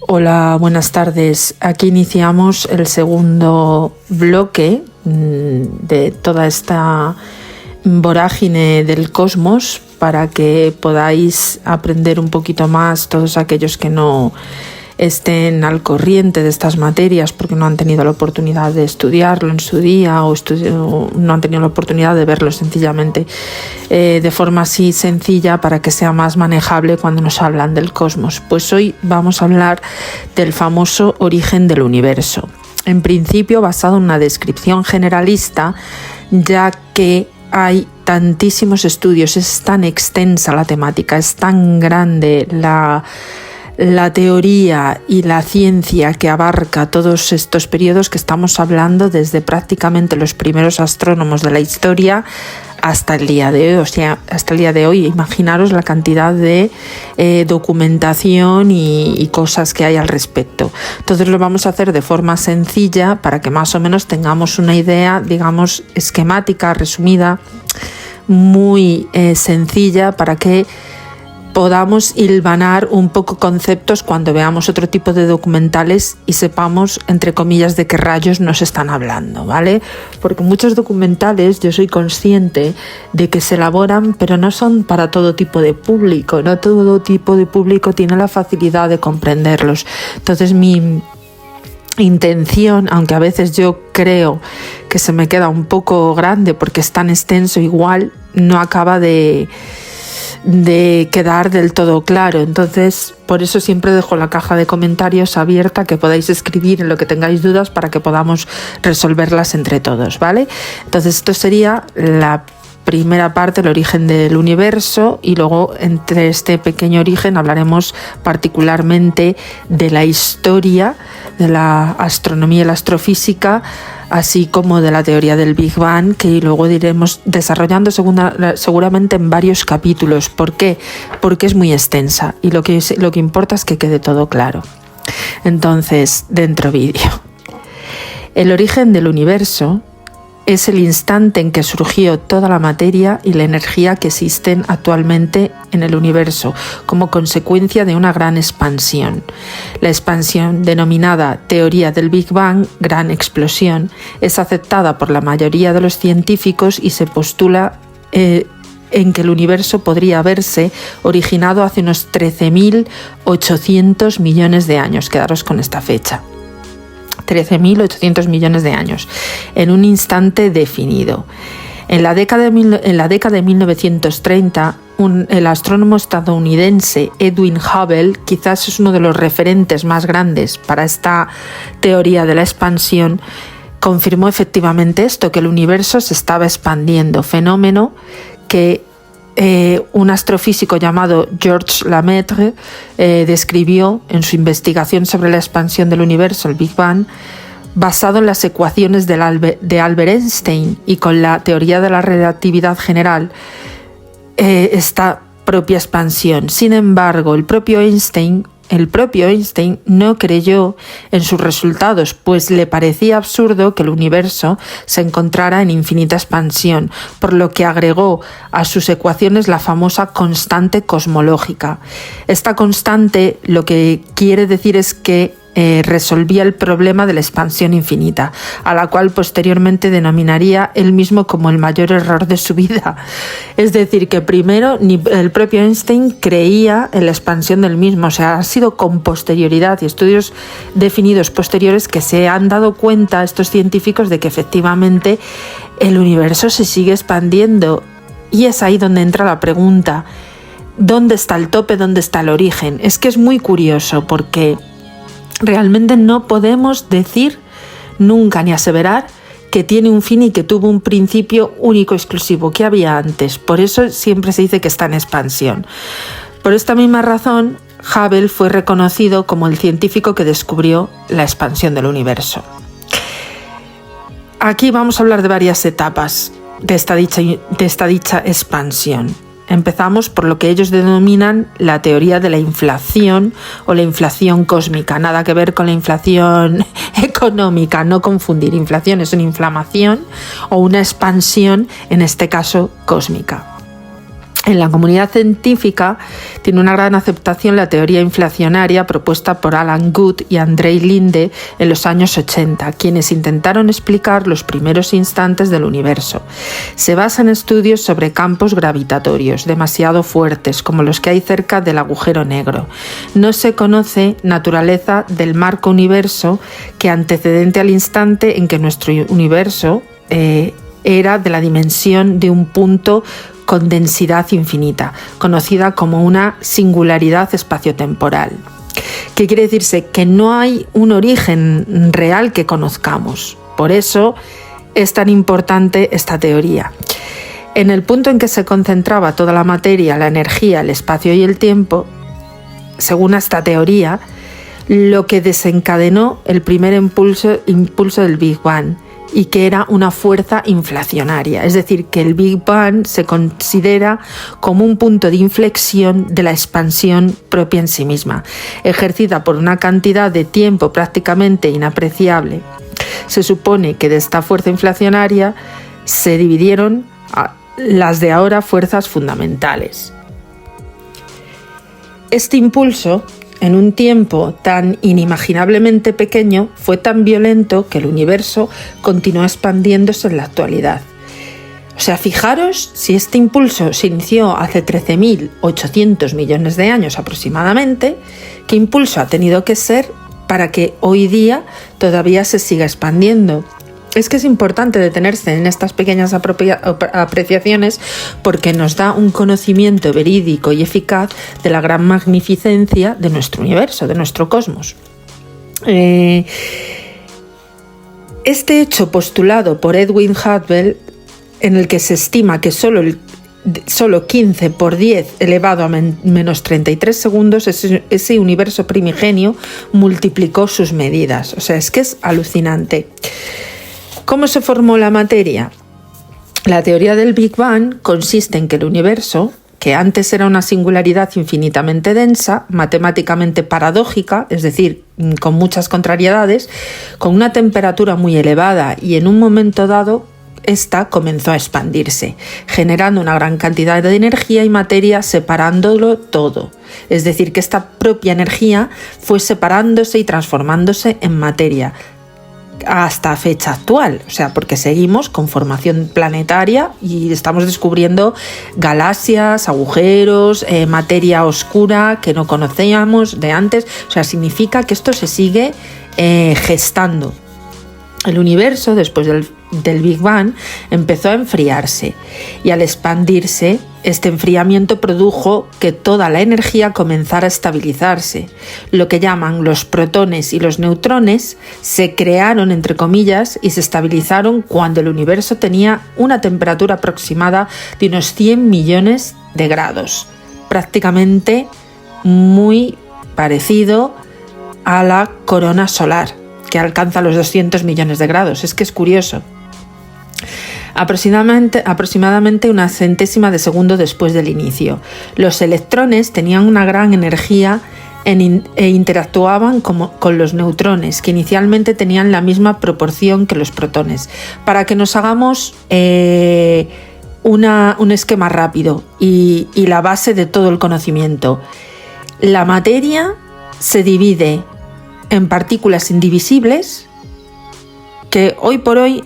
Hola, buenas tardes. Aquí iniciamos el segundo bloque de toda esta vorágine del cosmos para que podáis aprender un poquito más todos aquellos que no estén al corriente de estas materias porque no han tenido la oportunidad de estudiarlo en su día o no han tenido la oportunidad de verlo sencillamente de forma así sencilla para que sea más manejable cuando nos hablan del cosmos. Pues hoy vamos a hablar del famoso origen del universo. En principio basado en una descripción generalista, ya que hay tantísimos estudios, es tan extensa la temática, es tan grande la teoría y la ciencia que abarca todos estos periodos que estamos hablando desde prácticamente los primeros astrónomos de la historia hasta el día de hoy. O sea, hasta el día de hoy, imaginaros la cantidad de documentación y cosas que hay al respecto. Entonces lo vamos a hacer de forma sencilla para que más o menos tengamos una idea, digamos, esquemática, resumida, muy sencilla, para que podamos hilvanar un poco conceptos cuando veamos otro tipo de documentales y sepamos, entre comillas, de qué rayos nos están hablando, ¿vale? Porque muchos documentales, yo soy consciente de que se elaboran, pero no son para todo tipo de público, no todo tipo de público tiene la facilidad de comprenderlos. Entonces mi intención, aunque a veces yo creo que se me queda un poco grande porque es tan extenso, igual no acaba de quedar del todo claro. Entonces, por eso siempre dejo la caja de comentarios abierta, que podáis escribir en lo que tengáis dudas para que podamos resolverlas entre todos, ¿vale? Entonces, esto sería la primera parte, el origen del universo, y luego entre este pequeño origen hablaremos particularmente de la historia de la astronomía y la astrofísica, así como de la teoría del Big Bang, que luego iremos desarrollando seguramente en varios capítulos. ¿Por qué? Porque es muy extensa y lo que importa es que quede todo claro. Entonces, dentro vídeo. El origen del universo es el instante en que surgió toda la materia y la energía que existen actualmente en el universo, como consecuencia de una gran expansión. La expansión, denominada teoría del Big Bang, gran explosión, es aceptada por la mayoría de los científicos y se postula en que el universo podría haberse originado hace unos 13.800 millones de años. Quedaros con esta fecha. 13.800 millones de años, en un instante definido. En la década de 1930, el astrónomo estadounidense Edwin Hubble, quizás es uno de los referentes más grandes para esta teoría de la expansión, confirmó efectivamente esto, que el universo se estaba expandiendo, fenómeno que un astrofísico llamado Georges Lemaitre describió en su investigación sobre la expansión del universo, el Big Bang, basado en las ecuaciones de Albert Einstein y con la teoría de la relatividad general, esta propia expansión. Sin embargo, el propio Einstein no creyó en sus resultados, pues le parecía absurdo que el universo se encontrara en infinita expansión, por lo que agregó a sus ecuaciones la famosa constante cosmológica. Esta constante lo que quiere decir es que resolvía el problema de la expansión infinita, a la cual posteriormente denominaría él mismo como el mayor error de su vida. Es decir, que primero ni el propio Einstein creía en la expansión del mismo, o sea, ha sido con posterioridad y estudios definidos posteriores que se han dado cuenta estos científicos de que efectivamente el universo se sigue expandiendo. Y es ahí donde entra la pregunta: ¿dónde está el tope? ¿Dónde está el origen? Es que es muy curioso porque realmente no podemos decir nunca ni aseverar que tiene un fin y que tuvo un principio único, exclusivo, que había antes. Por eso siempre se dice que está en expansión. Por esta misma razón, Hubble fue reconocido como el científico que descubrió la expansión del universo. Aquí vamos a hablar de varias etapas de esta dicha expansión. Empezamos por lo que ellos denominan la teoría de la inflación o la inflación cósmica. Nada que ver con la inflación económica, no confundir. Inflación es una inflamación o una expansión, en este caso cósmica. En la comunidad científica tiene una gran aceptación la teoría inflacionaria propuesta por Alan Guth y Andrei Linde en los años 80, quienes intentaron explicar los primeros instantes del universo. Se basa en estudios sobre campos gravitatorios demasiado fuertes, como los que hay cerca del agujero negro. No se conoce naturaleza del marco universo que antecedente al instante en que nuestro universo era de la dimensión de un punto con densidad infinita, conocida como una singularidad espaciotemporal. ¿Qué quiere decirse? Que no hay un origen real que conozcamos. Por eso es tan importante esta teoría. En el punto en que se concentraba toda la materia, la energía, el espacio y el tiempo, según esta teoría, lo que desencadenó el primer impulso del Big Bang, y que era una fuerza inflacionaria, es decir, que el Big Bang se considera como un punto de inflexión de la expansión propia en sí misma, ejercida por una cantidad de tiempo prácticamente inapreciable. Se supone que de esta fuerza inflacionaria se dividieron las de ahora fuerzas fundamentales. Este impulso, en un tiempo tan inimaginablemente pequeño, fue tan violento que el universo continuó expandiéndose en la actualidad. O sea, fijaros si este impulso se inició hace 13.800 millones de años aproximadamente, qué impulso ha tenido que ser para que hoy día todavía se siga expandiendo. Es que es importante detenerse en estas pequeñas apreciaciones porque nos da un conocimiento verídico y eficaz de la gran magnificencia de nuestro universo, de nuestro cosmos. Este hecho postulado por Edwin Hubble, en el que se estima que solo 15 por 10 elevado a menos 33 segundos, ese universo primigenio multiplicó sus medidas. O sea, es que es alucinante. ¿Cómo se formó la materia? La teoría del Big Bang consiste en que el universo, que antes era una singularidad infinitamente densa, matemáticamente paradójica, es decir, con muchas contrariedades, con una temperatura muy elevada y en un momento dado, esta comenzó a expandirse, generando una gran cantidad de energía y materia separándolo todo. Es decir, que esta propia energía fue separándose y transformándose en materia, hasta fecha actual, o sea, porque seguimos con formación planetaria y estamos descubriendo galaxias, agujeros, materia oscura que no conocíamos de antes. O sea, significa que esto se sigue gestando. El universo, después del Big Bang, empezó a enfriarse y al expandirse, este enfriamiento produjo que toda la energía comenzara a estabilizarse. Lo que llaman los protones y los neutrones se crearon, entre comillas, y se estabilizaron cuando el universo tenía una temperatura aproximada de unos 100 millones de grados, prácticamente muy parecido a la corona solar, que alcanza los 200 millones de grados. Es que es curioso. Aproximadamente una centésima de segundo después del inicio. Los electrones tenían una gran energía e interactuaban con los neutrones, que inicialmente tenían la misma proporción que los protones. Para que nos hagamos un esquema rápido y la base de todo el conocimiento. La materia se divide en partículas indivisibles que hoy por hoy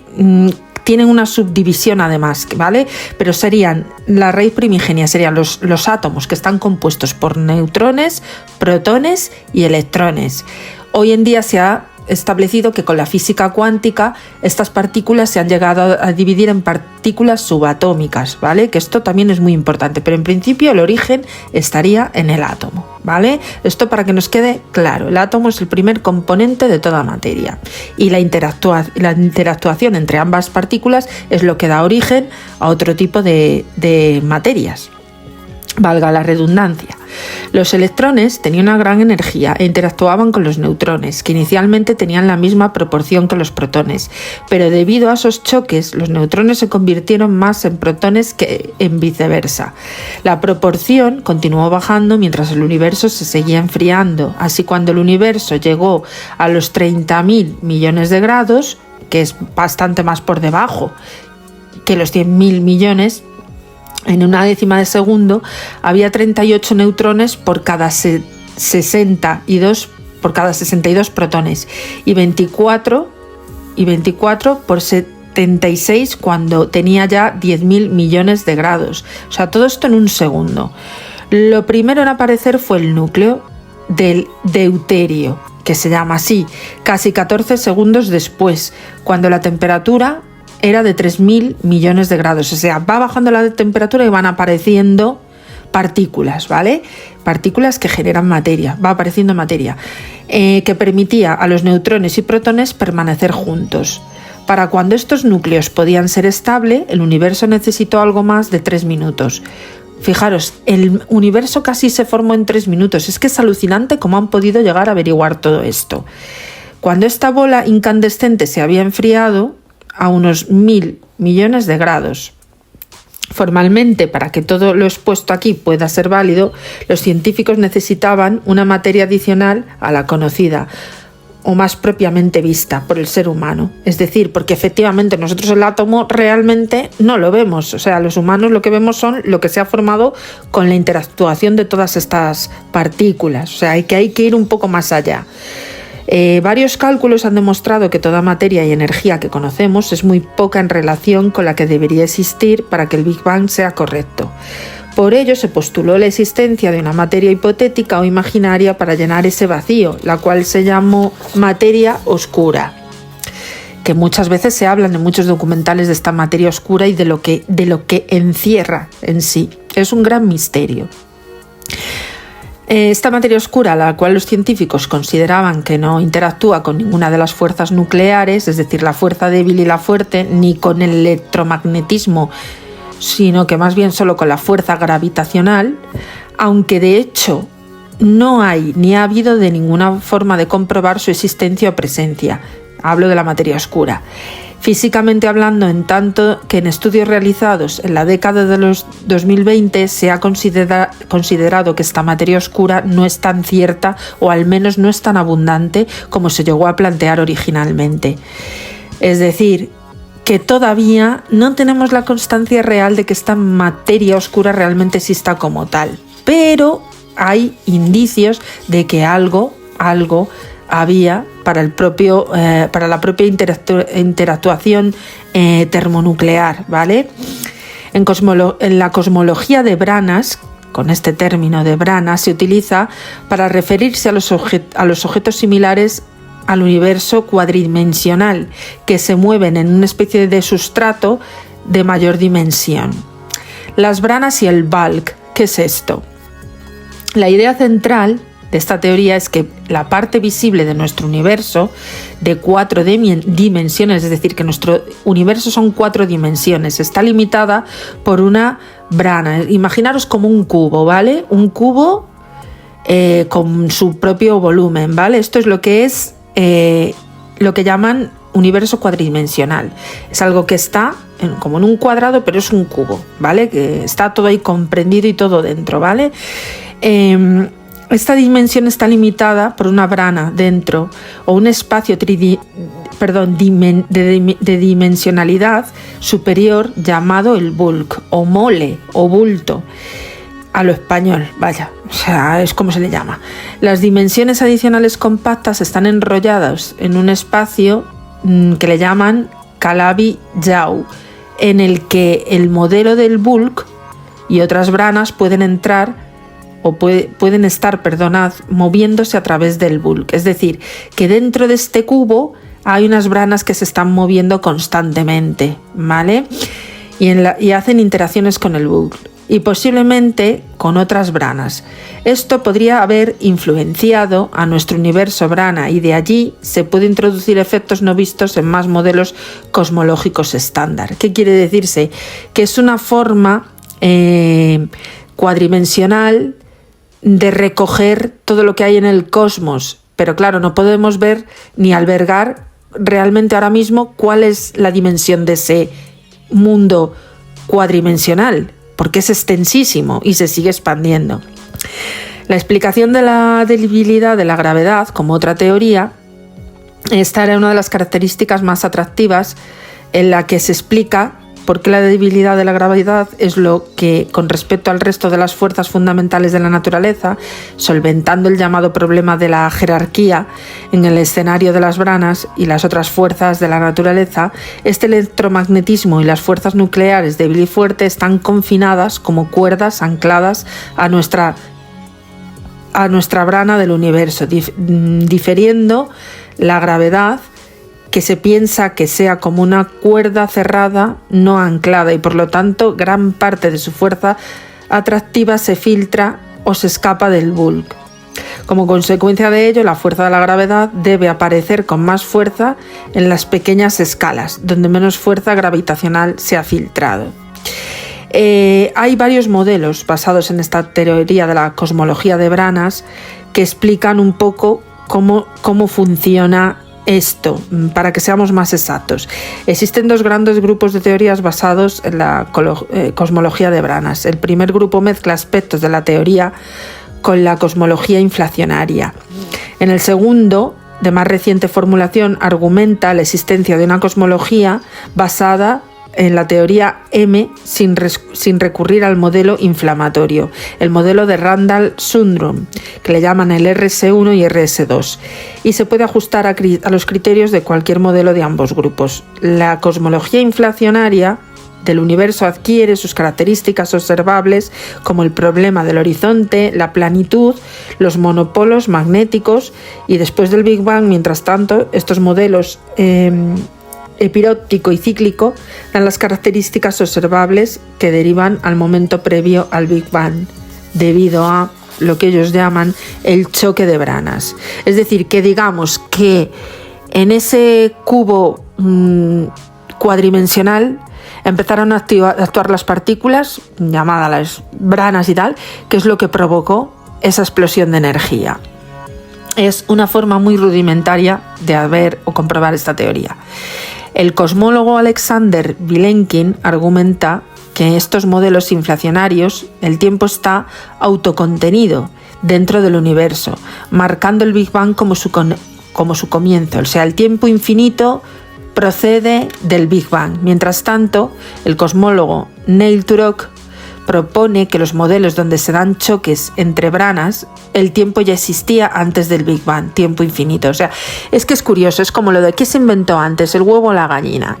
tienen una subdivisión además, ¿vale? Pero serían, la raíz primigenia serían los átomos, que están compuestos por neutrones, protones y electrones. Hoy en día se ha establecido que con la física cuántica estas partículas se han llegado a dividir en partículas subatómicas, ¿vale? Que esto también es muy importante, pero en principio el origen estaría en el átomo, ¿vale? Esto para que nos quede claro, el átomo es el primer componente de toda materia y la interactuación entre ambas partículas es lo que da origen a otro tipo de materias. Valga la redundancia. Los electrones tenían una gran energía e interactuaban con los neutrones, que inicialmente tenían la misma proporción que los protones, pero debido a esos choques, los neutrones se convirtieron más en protones que en viceversa. La proporción continuó bajando mientras el universo se seguía enfriando. Así, cuando el universo llegó a los 30.000 millones de grados, que es bastante más por debajo que los 100.000 millones, en una décima de segundo, había 38 neutrones por cada 62 protones y 24 por 76 cuando tenía ya 10.000 millones de grados. O sea, todo esto en un segundo. Lo primero en aparecer fue el núcleo del deuterio, que se llama así, casi 14 segundos después, cuando la temperatura era de 3.000 millones de grados. O sea, va bajando la temperatura y van apareciendo partículas, ¿vale? Partículas que generan materia, va apareciendo materia, que permitía a los neutrones y protones permanecer juntos. Para cuando estos núcleos podían ser estables, el universo necesitó algo más de 3 minutos. Fijaros, el universo casi se formó en 3 minutos. Es que es alucinante cómo han podido llegar a averiguar todo esto. Cuando esta bola incandescente se había enfriado a unos 1.000 millones de grados. Formalmente, para que todo lo expuesto aquí pueda ser válido, los científicos necesitaban una materia adicional a la conocida, o más propiamente vista por el ser humano. Es decir, porque efectivamente nosotros el átomo realmente no lo vemos. O sea, los humanos lo que vemos son lo que se ha formado con la interactuación de todas estas partículas. O sea, hay que ir un poco más allá. Varios cálculos han demostrado que toda materia y energía que conocemos es muy poca en relación con la que debería existir para que el Big Bang sea correcto. Por ello se postuló la existencia de una materia hipotética o imaginaria para llenar ese vacío, la cual se llamó materia oscura, que muchas veces se hablan en muchos documentales de esta materia oscura y de lo que encierra en sí. Es un gran misterio. Esta materia oscura, la cual los científicos consideraban que no interactúa con ninguna de las fuerzas nucleares, es decir, la fuerza débil y la fuerte, ni con el electromagnetismo, sino que más bien solo con la fuerza gravitacional, aunque de hecho no hay ni ha habido de ninguna forma de comprobar su existencia o presencia. Hablo de la materia oscura. Físicamente hablando, en tanto que en estudios realizados en la década de los 2020 se ha considerado que esta materia oscura no es tan cierta, o al menos no es tan abundante como se llegó a plantear originalmente. Es decir, que todavía no tenemos la constancia real de que esta materia oscura realmente exista como tal, pero hay indicios de que algo había para la propia interactuación termonuclear, ¿vale? En la cosmología de Branas, con este término de Branas, se utiliza para referirse a los objetos similares al universo cuadridimensional, que se mueven en una especie de sustrato de mayor dimensión. Las branas y el bulk, ¿qué es esto? La idea central de esta teoría es que la parte visible de nuestro universo de 4 dimensiones, es decir, que nuestro universo son 4 dimensiones, está limitada por una brana. Imaginaros como un cubo, ¿vale? Un cubo con su propio volumen, ¿vale? Esto es lo que es lo que llaman universo cuadridimensional. Es algo que está como en un cuadrado, pero es un cubo, ¿vale? Que está todo ahí comprendido y todo dentro, ¿vale? Esta dimensión está limitada por una brana dentro o un espacio de dimensionalidad superior llamado el bulk o mole o bulto a lo español, vaya, o sea, es como se le llama. Las dimensiones adicionales compactas están enrolladas en un espacio que le llaman Calabi-Yau, en el que el modelo del bulk y otras branas pueden entrar o pueden estar, moviéndose a través del bulk. Es decir, que dentro de este cubo hay unas branas que se están moviendo constantemente, ¿vale? Y hacen interacciones con el bulk y posiblemente con otras branas. Esto podría haber influenciado a nuestro universo brana y de allí se puede introducir efectos no vistos en más modelos cosmológicos estándar. ¿Qué quiere decirse? Que es una forma cuadridimensional de recoger todo lo que hay en el cosmos, pero claro, no podemos ver ni albergar realmente ahora mismo cuál es la dimensión de ese mundo cuadridimensional, porque es extensísimo y se sigue expandiendo. La explicación de la debilidad de la gravedad, como otra teoría, esta era una de las características más atractivas en la que se explica por qué la debilidad de la gravedad es lo que, con respecto al resto de las fuerzas fundamentales de la naturaleza, solventando el llamado problema de la jerarquía en el escenario de las branas y las otras fuerzas de la naturaleza, este electromagnetismo y las fuerzas nucleares débil y fuerte están confinadas como cuerdas ancladas a nuestra brana del universo, diferiendo la gravedad, que se piensa que sea como una cuerda cerrada no anclada y por lo tanto gran parte de su fuerza atractiva se filtra o se escapa del bulk. Como consecuencia de ello, la fuerza de la gravedad debe aparecer con más fuerza en las pequeñas escalas, donde menos fuerza gravitacional se ha filtrado. Hay varios modelos basados en esta teoría de la cosmología de branas que explican un poco cómo funciona esto, para que seamos más exactos. Existen dos grandes grupos de teorías basados en la cosmología de branas. El primer grupo mezcla aspectos de la teoría con la cosmología inflacionaria. En el segundo, de más reciente formulación, argumenta la existencia de una cosmología basada en la teoría M sin recurrir al modelo inflamatorio, el modelo de Randall-Sundrum, que le llaman el RS1 y RS2, y se puede ajustar a los criterios de cualquier modelo de ambos grupos. La cosmología inflacionaria del universo adquiere sus características observables como el problema del horizonte, la planitud, los monopolos magnéticos y después del Big Bang. Mientras tanto, estos modelos epiróptico y cíclico dan las características observables que derivan al momento previo al Big Bang, debido a lo que ellos llaman el choque de branas. Es decir, que digamos que en ese cubo cuadridimensional empezaron a actuar las partículas, llamadas las branas y tal, que es lo que provocó esa explosión de energía. Es una forma muy rudimentaria de ver o comprobar esta teoría. El cosmólogo Alexander Vilenkin argumenta que en estos modelos inflacionarios el tiempo está autocontenido dentro del universo, marcando el Big Bang como su comienzo. O sea, el tiempo infinito procede del Big Bang. Mientras tanto, el cosmólogo Neil Turok propone que los modelos donde se dan choques entre branas, el tiempo ya existía antes del Big Bang, tiempo infinito. O sea, es que es curioso, es como lo de ¿qué se inventó antes, el huevo o la gallina?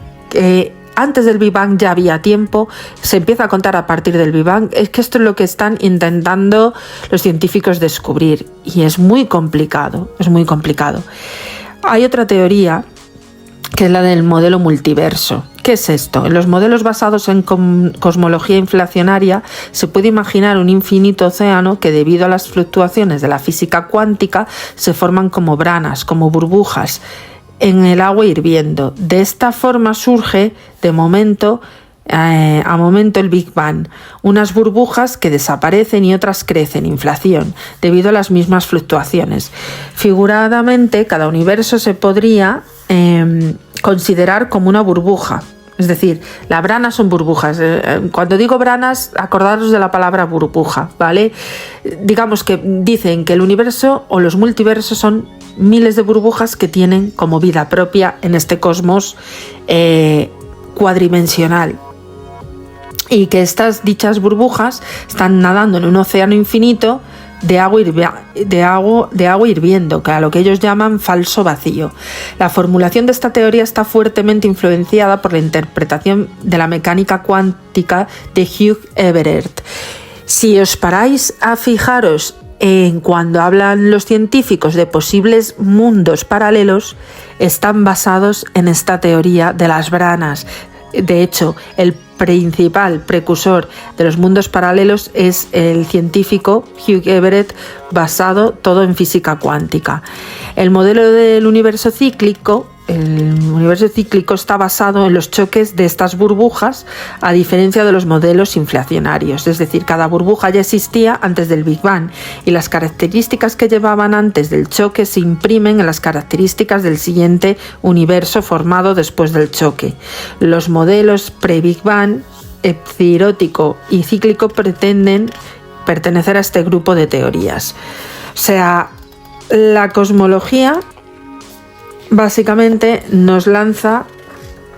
Antes del Big Bang ya había tiempo, se empieza a contar a partir del Big Bang. Es que esto es lo que están intentando los científicos descubrir y es muy complicado, es muy complicado. Hay otra teoría que es la del modelo multiverso. ¿Qué es esto? En los modelos basados en cosmología inflacionaria se puede imaginar un infinito océano que, debido a las fluctuaciones de la física cuántica, se forman como branas, como burbujas en el agua hirviendo. De esta forma surge a momento el Big Bang, unas burbujas que desaparecen y otras crecen, inflación, debido a las mismas fluctuaciones. Figuradamente, cada universo se podría considerar como una burbuja. Es decir, las branas son burbujas. Cuando digo branas, acordaros de la palabra burbuja, ¿vale? Digamos que dicen que el universo o los multiversos son miles de burbujas que tienen como vida propia en este cosmos cuadridimensional. Y que estas dichas burbujas están nadando en un océano infinito de agua hirviendo, que a lo que ellos llaman falso vacío. La formulación de esta teoría está fuertemente influenciada por la interpretación de la mecánica cuántica de Hugh Everett. Si os paráis a fijaros en cuando hablan los científicos de posibles mundos paralelos, están basados en esta teoría de las branas. De hecho, el principal precursor de los mundos paralelos es el científico Hugh Everett, basado todo en física cuántica. El modelo del universo cíclico está basado en los choques de estas burbujas, a diferencia de los modelos inflacionarios. Es decir, cada burbuja ya existía antes del Big Bang y las características que llevaban antes del choque se imprimen en las características del siguiente universo formado después del choque. Los modelos pre-Big Bang, epsirótico y cíclico, pretenden pertenecer a este grupo de teorías. O sea, la cosmología básicamente nos lanza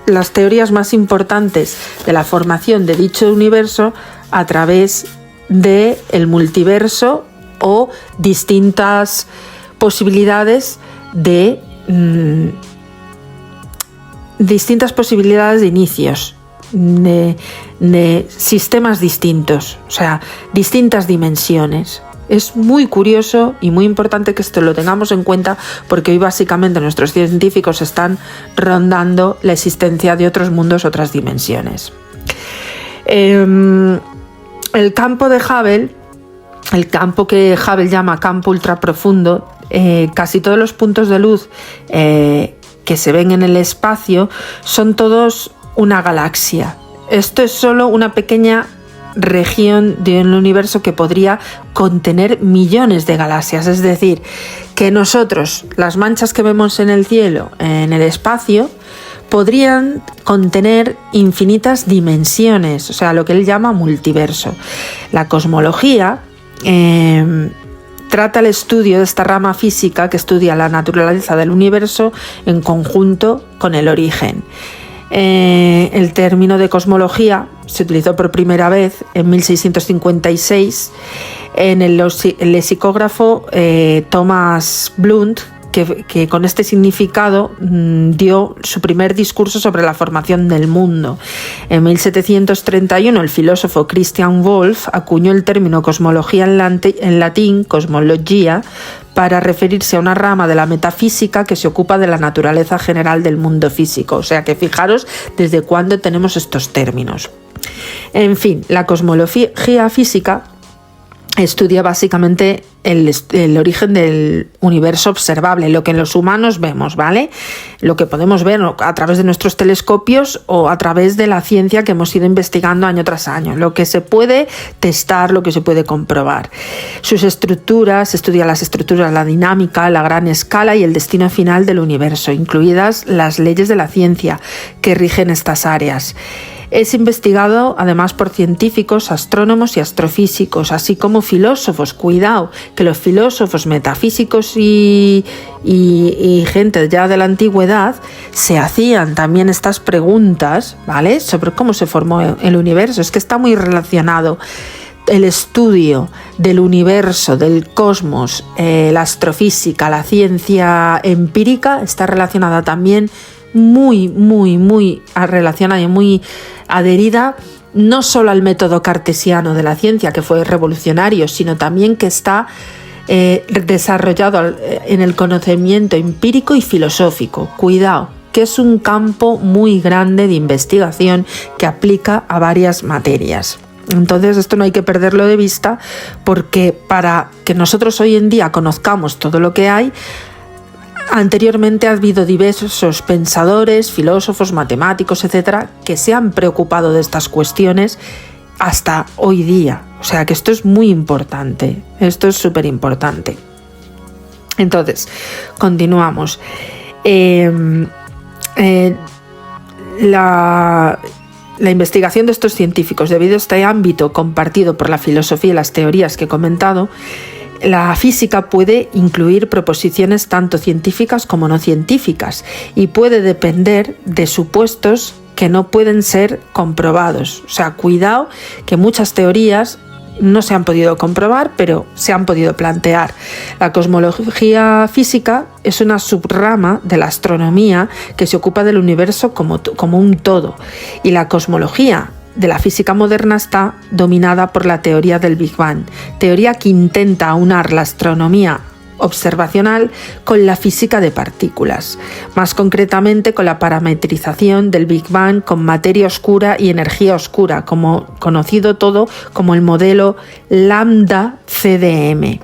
las teorías más importantes de la formación de dicho universo a través del multiverso o distintas posibilidades de inicios, de sistemas distintos, o sea, distintas dimensiones. Es muy curioso y muy importante que esto lo tengamos en cuenta, porque hoy básicamente nuestros científicos están rondando la existencia de otros mundos, otras dimensiones. El campo de Hubble, el campo que Hubble llama campo ultraprofundo, casi todos los puntos de luz que se ven en el espacio son todos una galaxia. Esto es solo una pequeña región del universo que podría contener millones de galaxias, es decir, que nosotros, las manchas que vemos en el cielo, en el espacio, podrían contener infinitas dimensiones, o sea, lo que él llama multiverso. La cosmología trata el estudio de esta rama física que estudia la naturaleza del universo en conjunto con el origen. El término de cosmología se utilizó por primera vez en 1656 en el lexicógrafo Thomas Blunt, que con este significado dio su primer discurso sobre la formación del mundo. En 1731 el filósofo Christian Wolff acuñó el término cosmología en latín, cosmologia, para referirse a una rama de la metafísica que se ocupa de la naturaleza general del mundo físico. O sea que fijaros desde cuándo tenemos estos términos. En fin, la cosmología física estudia básicamente el origen del universo observable, lo que los humanos vemos, ¿vale? Lo que podemos ver a través de nuestros telescopios o a través de la ciencia que hemos ido investigando año tras año, lo que se puede testar, lo que se puede comprobar. Sus estructuras, estudia las estructuras, la dinámica, la gran escala y el destino final del universo, incluidas las leyes de la ciencia que rigen estas áreas. Es investigado además por científicos, astrónomos y astrofísicos, así como filósofos. Cuidado, que los filósofos metafísicos y gente ya de la antigüedad se hacían también estas preguntas, ¿vale?, sobre cómo se formó el universo. Es que está muy relacionado el estudio del universo, del cosmos, la astrofísica, la ciencia empírica, está relacionada también muy relacionada y muy adherida no solo al método cartesiano de la ciencia, que fue revolucionario, sino también que está desarrollado en el conocimiento empírico y filosófico. Cuidado, que es un campo muy grande de investigación que aplica a varias materias. Entonces esto no hay que perderlo de vista, porque para que nosotros hoy en día conozcamos todo lo que hay, anteriormente ha habido diversos pensadores, filósofos, matemáticos, etcétera, que se han preocupado de estas cuestiones hasta hoy día. O sea que esto es muy importante, esto es súper importante. Entonces, continuamos. La investigación de estos científicos, debido a este ámbito compartido por la filosofía y las teorías que he comentado, la física puede incluir proposiciones tanto científicas como no científicas y puede depender de supuestos que no pueden ser comprobados. O sea, cuidado, que muchas teorías no se han podido comprobar, pero se han podido plantear. La cosmología física es una subrama de la astronomía que se ocupa del universo como un todo, y la cosmología de la física moderna está dominada por la teoría del Big Bang, teoría que intenta aunar la astronomía observacional con la física de partículas, más concretamente con la parametrización del Big Bang con materia oscura y energía oscura, como conocido todo como el modelo lambda CDM.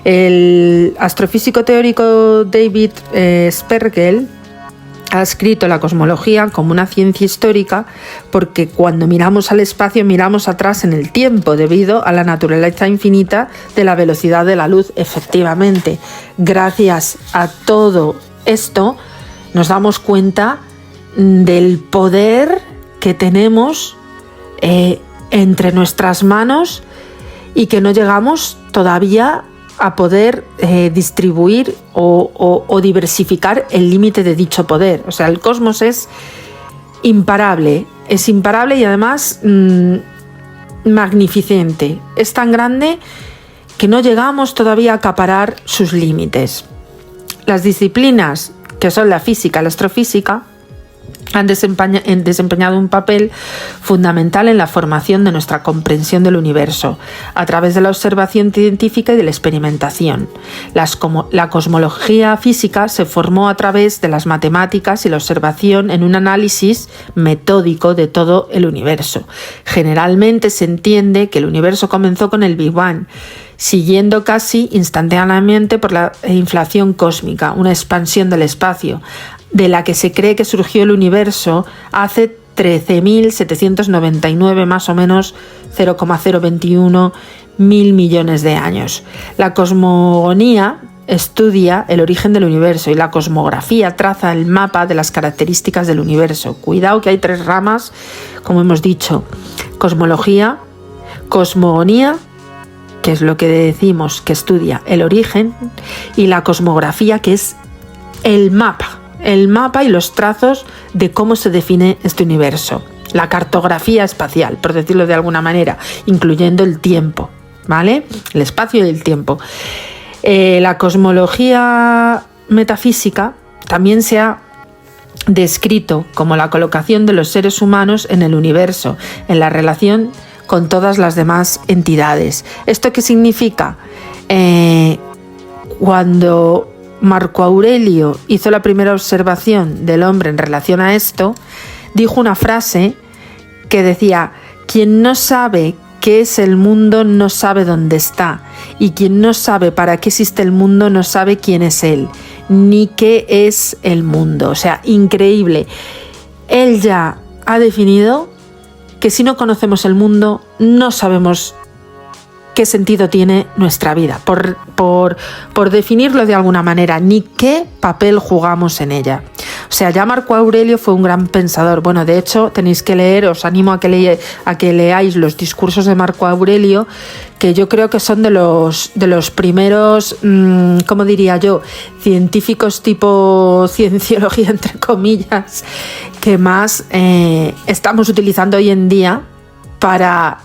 El astrofísico teórico David Spergel ha escrito la cosmología como una ciencia histórica, porque cuando miramos al espacio miramos atrás en el tiempo debido a la naturaleza infinita de la velocidad de la luz. Efectivamente, gracias a todo esto nos damos cuenta del poder que tenemos entre nuestras manos y que no llegamos todavía a poder distribuir o diversificar el límite de dicho poder. O sea, el cosmos es imparable, es imparable y además magnificente. Es tan grande que no llegamos todavía a acaparar sus límites. Las disciplinas que son la física, la astrofísica, han desempeñado un papel fundamental en la formación de nuestra comprensión del universo, a través de la observación científica y de la experimentación. La cosmología física se formó a través de las matemáticas y la observación en un análisis metódico de todo el universo. Generalmente se entiende que el universo comenzó con el Big Bang, siguiendo casi instantáneamente por la inflación cósmica, una expansión del espacio, de la que se cree que surgió el universo hace 13.799, más o menos 0,021 mil millones de años. La cosmogonía estudia el origen del universo y la cosmografía traza el mapa de las características del universo. Cuidado que hay 3 ramas, como hemos dicho: cosmología, cosmogonía, que es lo que decimos que estudia el origen, y la cosmografía, que es el mapa y los trazos de cómo se define este universo. La cartografía espacial, por decirlo de alguna manera, incluyendo el tiempo, ¿vale? El espacio y el tiempo. La cosmología metafísica también se ha descrito como la colocación de los seres humanos en el universo, en la relación con todas las demás entidades. ¿Esto qué significa? Cuando Marco Aurelio hizo la primera observación del hombre en relación a esto, dijo una frase que decía: quien no sabe qué es el mundo no sabe dónde está, y quien no sabe para qué existe el mundo no sabe quién es él, ni qué es el mundo. O sea, increíble. Él ya ha definido que si no conocemos el mundo, no sabemos qué sentido tiene nuestra vida, por definirlo de alguna manera, ni qué papel jugamos en ella. O sea, ya Marco Aurelio fue un gran pensador. Bueno, de hecho, tenéis que leer, os animo a que leáis los discursos de Marco Aurelio, que yo creo que son de los primeros, ¿cómo diría yo?, científicos tipo cienciología, entre comillas, que más estamos utilizando hoy en día para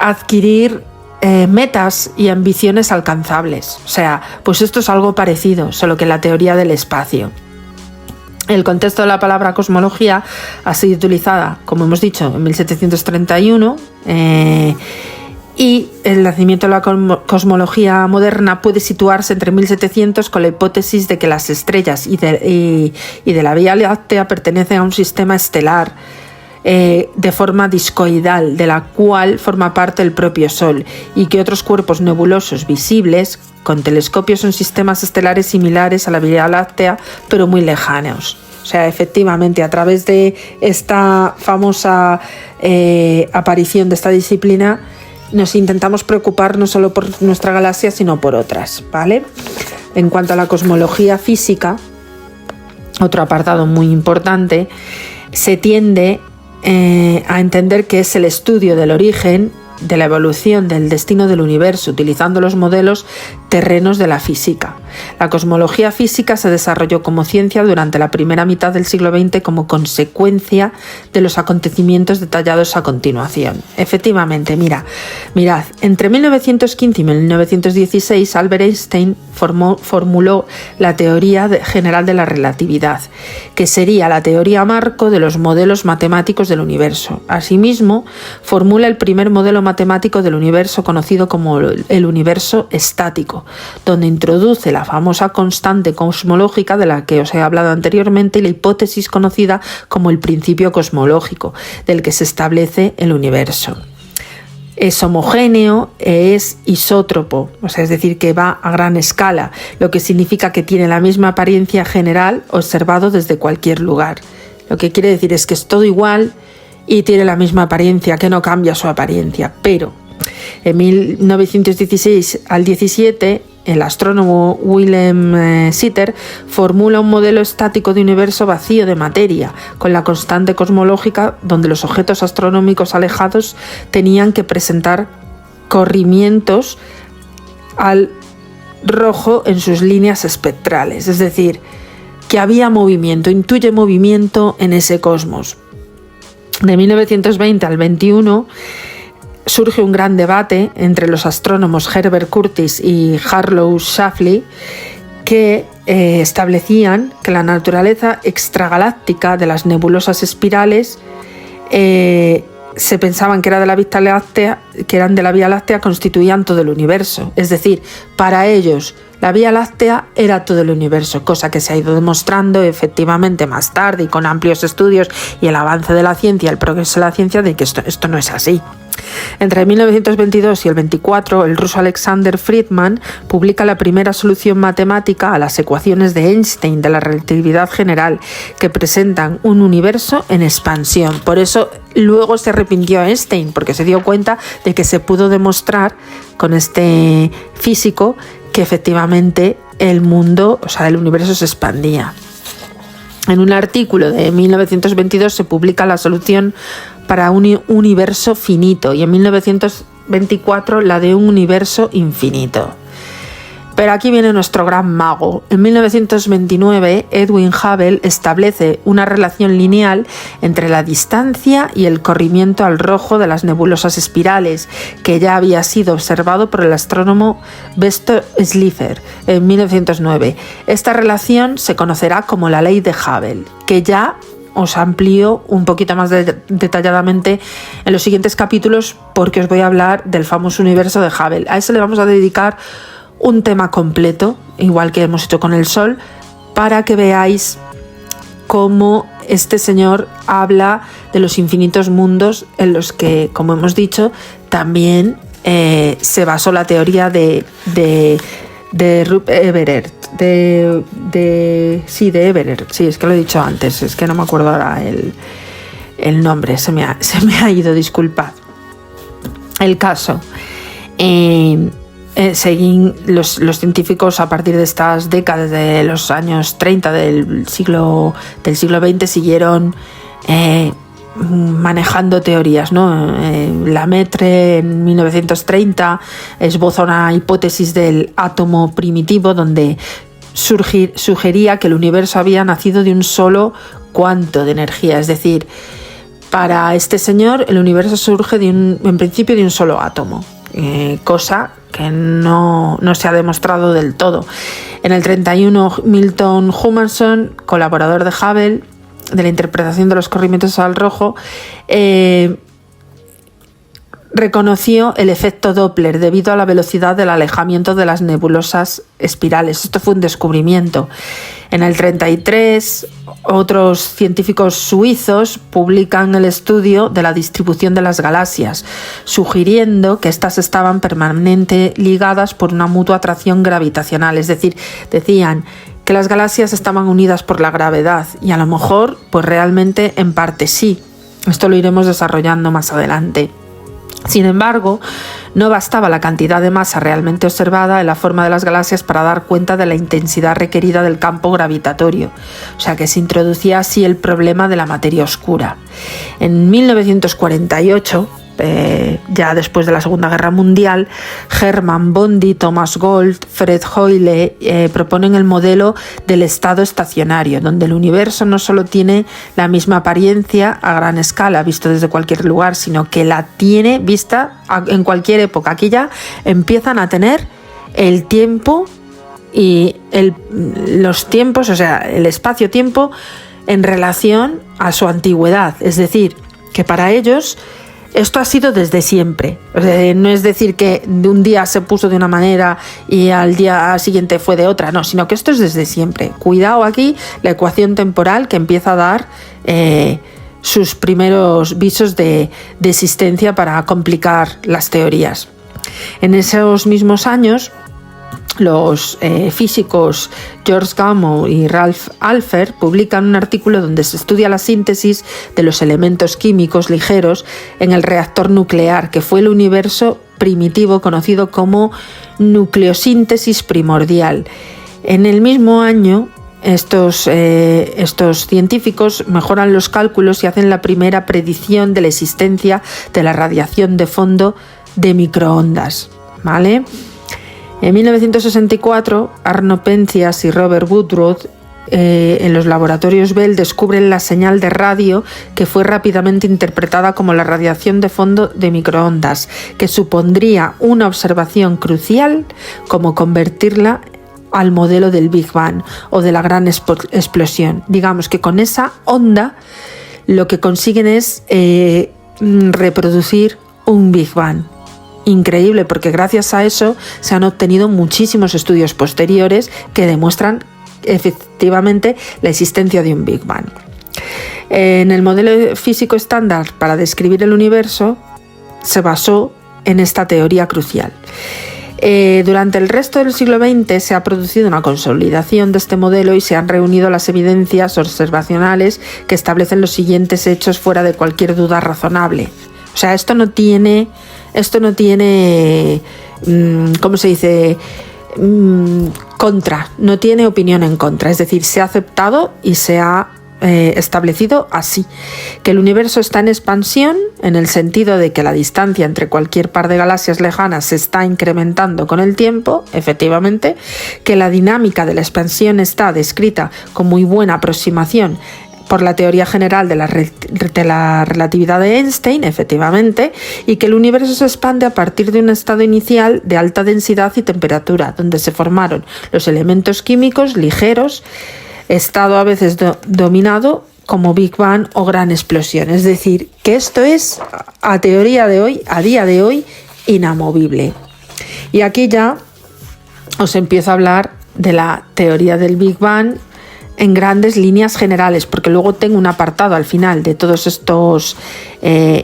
adquirir metas y ambiciones alcanzables. O sea, pues esto es algo parecido, solo que la teoría del espacio. El contexto de la palabra cosmología ha sido utilizada, como hemos dicho, en 1731, y el nacimiento de la cosmología moderna puede situarse entre 1700 con la hipótesis de que las estrellas y de la Vía Láctea pertenecen a un sistema estelar de forma discoidal, de la cual forma parte el propio Sol, y que otros cuerpos nebulosos visibles con telescopios son sistemas estelares similares a la Vía Láctea, pero muy lejanos. O sea, efectivamente, a través de esta famosa aparición de esta disciplina, nos intentamos preocupar no solo por nuestra galaxia, sino por otras, ¿vale? En cuanto a la cosmología física, otro apartado muy importante, se tiende a entender que es el estudio del origen, de la evolución, del destino del universo, utilizando los modelos terrenos de la física. La cosmología física se desarrolló como ciencia durante la primera mitad del siglo XX como consecuencia de los acontecimientos detallados a continuación. Efectivamente, mirad, entre 1915 y 1916 Albert Einstein formuló la teoría general de la relatividad, que sería la teoría marco de los modelos matemáticos del universo. Asimismo, formula el primer modelo matemático del universo conocido como el universo estático, donde introduce la famosa constante cosmológica de la que os he hablado anteriormente y la hipótesis conocida como el principio cosmológico, del que se establece el universo. Es homogéneo, es isótropo, o sea, es decir, que va a gran escala, lo que significa que tiene la misma apariencia general observado desde cualquier lugar. Lo que quiere decir es que es todo igual y tiene la misma apariencia, que no cambia su apariencia. Pero en 1916 al 17, el astrónomo Wilhelm Sitter formula un modelo estático de universo vacío de materia, con la constante cosmológica, donde los objetos astronómicos alejados tenían que presentar corrimientos al rojo en sus líneas espectrales. Es decir, que había movimiento, intuye movimiento en ese cosmos. De 1920 al 21 surge un gran debate entre los astrónomos Herbert Curtis y Harlow Shapley, que establecían que la naturaleza extragaláctica de las nebulosas espirales se pensaban que eran de la Vía Láctea, constituían todo el universo. Es decir, para ellos la Vía Láctea era todo el universo, cosa que se ha ido demostrando efectivamente más tarde y con amplios estudios y el avance de la ciencia, el progreso de la ciencia, de que esto no es así. Entre 1922 y el 24, el ruso Alexander Friedman publica la primera solución matemática a las ecuaciones de Einstein de la relatividad general, que presentan un universo en expansión. Por eso luego se arrepintió Einstein, porque se dio cuenta de que se pudo demostrar con este físico que efectivamente el mundo, o sea, el universo se expandía. En un artículo de 1922 se publica la solución para un universo finito y en 1924 la de un universo infinito. Pero aquí viene nuestro gran mago. En 1929 Edwin Hubble establece una relación lineal entre la distancia y el corrimiento al rojo de las nebulosas espirales, que ya había sido observado por el astrónomo Besto Slipher en 1909. Esta relación se conocerá como la ley de Hubble, que ya os amplío un poquito más detalladamente en los siguientes capítulos, porque os voy a hablar del famoso universo de Hubble. A eso le vamos a dedicar un tema completo, igual que hemos hecho con el Sol, para que veáis cómo este señor habla de los infinitos mundos en los que, como hemos dicho, también se basó la teoría de Everett. De Everett, sí, es que lo he dicho antes, es que no me acuerdo ahora el nombre, se me ha ido, disculpad. El caso, los científicos a partir de estas décadas de los años 30 del siglo XX siguieron manejando teorías, ¿no? Lemaitre en 1930 esboza una hipótesis del átomo primitivo donde sugería que el universo había nacido de un solo cuanto de energía, es decir, para este señor el universo surge en principio de un solo átomo, cosa que no se ha demostrado del todo. En el 31 Milton Humason, colaborador de Hubble, de la interpretación de los corrimientos al rojo, reconoció el efecto Doppler debido a la velocidad del alejamiento de las nebulosas espirales. Esto fue un descubrimiento. En el 33, otros científicos suizos publican el estudio de la distribución de las galaxias, sugiriendo que éstas estaban permanentemente ligadas por una mutua atracción gravitacional. Es decir, decían que las galaxias estaban unidas por la gravedad y a lo mejor, pues realmente en parte sí. Esto lo iremos desarrollando más adelante. Sin embargo, no bastaba la cantidad de masa realmente observada en la forma de las galaxias para dar cuenta de la intensidad requerida del campo gravitatorio, o sea que se introducía así el problema de la materia oscura. En 1948, ya después de la Segunda Guerra Mundial, Hermann Bondi, Thomas Gold, Fred Hoyle proponen el modelo del estado estacionario, donde el universo no solo tiene la misma apariencia a gran escala, visto desde cualquier lugar, sino que la tiene vista en cualquier época. Aquí ya empiezan a tener el tiempo y los tiempos, o sea, el espacio-tiempo en relación a su antigüedad. Es decir, que para ellos esto ha sido desde siempre. O sea, no es decir que de un día se puso de una manera y al día siguiente fue de otra, no, sino que esto es desde siempre. Cuidado aquí la ecuación temporal que empieza a dar sus primeros visos de existencia para complicar las teorías. En esos mismos años, los físicos George Gamow y Ralph Alpher publican un artículo donde se estudia la síntesis de los elementos químicos ligeros en el reactor nuclear, que fue el universo primitivo conocido como nucleosíntesis primordial. En el mismo año, estos científicos mejoran los cálculos y hacen la primera predicción de la existencia de la radiación de fondo de microondas, ¿vale? En 1964, Arno Penzias y Robert Woodruff en los laboratorios Bell descubren la señal de radio que fue rápidamente interpretada como la radiación de fondo de microondas, que supondría una observación crucial como convertirla al modelo del Big Bang o de la gran explosión. Digamos que con esa onda lo que consiguen es reproducir un Big Bang. Increíble, porque gracias a eso se han obtenido muchísimos estudios posteriores que demuestran efectivamente la existencia de un Big Bang. En el modelo físico estándar para describir el universo se basó en esta teoría crucial. Durante el resto del siglo XX se ha producido una consolidación de este modelo y se han reunido las evidencias observacionales que establecen los siguientes hechos fuera de cualquier duda razonable. O sea, esto no tiene, ¿cómo se dice? Contra, no tiene opinión en contra. Es decir, se ha aceptado y se ha establecido así, que el universo está en expansión en el sentido de que la distancia entre cualquier par de galaxias lejanas se está incrementando con el tiempo, efectivamente, que la dinámica de la expansión está descrita con muy buena aproximación por la teoría general de la relatividad de Einstein, efectivamente, y que el universo se expande a partir de un estado inicial de alta densidad y temperatura, donde se formaron los elementos químicos ligeros, estado a veces dominado como Big Bang o gran explosión. Es decir, que esto es, a día de hoy, inamovible. Y aquí ya os empiezo a hablar de la teoría del Big Bang en grandes líneas generales, porque luego tengo un apartado al final de todos estos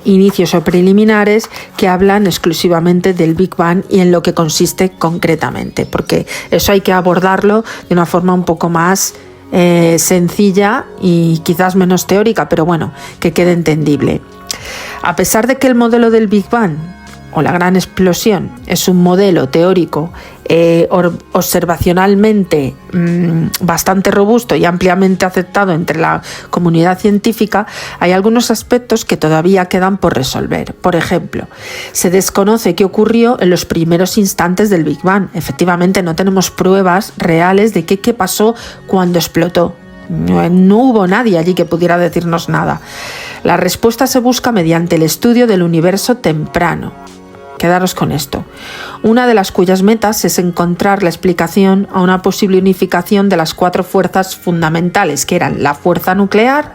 inicios o preliminares que hablan exclusivamente del Big Bang y en lo que consiste concretamente, porque eso hay que abordarlo de una forma un poco más sencilla y quizás menos teórica, pero bueno, que quede entendible. A pesar de que el modelo del Big Bang o la gran explosión es un modelo teórico observacionalmente bastante robusto y ampliamente aceptado entre la comunidad científica, hay algunos aspectos que todavía quedan por resolver. Por ejemplo, se desconoce qué ocurrió en los primeros instantes del Big Bang. Efectivamente, no tenemos pruebas reales de qué pasó cuando explotó. No hubo nadie allí que pudiera decirnos nada. La respuesta se busca mediante el estudio del universo temprano. Quedaros con esto. Una de las cuyas metas es encontrar la explicación a una posible unificación de las 4 fuerzas fundamentales, que eran la fuerza nuclear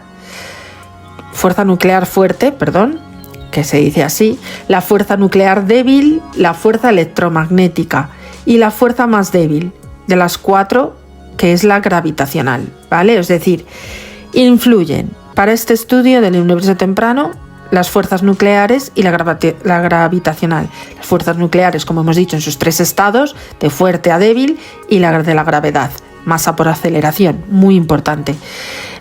fuerte, que se dice así, la fuerza nuclear débil, la fuerza electromagnética y la fuerza más débil de las 4, que es la gravitacional, ¿vale? Es decir, influyen para este estudio del universo temprano las fuerzas nucleares y la gravitacional. Las fuerzas nucleares, como hemos dicho, en sus 3 estados, de fuerte a débil, y la de la gravedad, masa por aceleración, muy importante.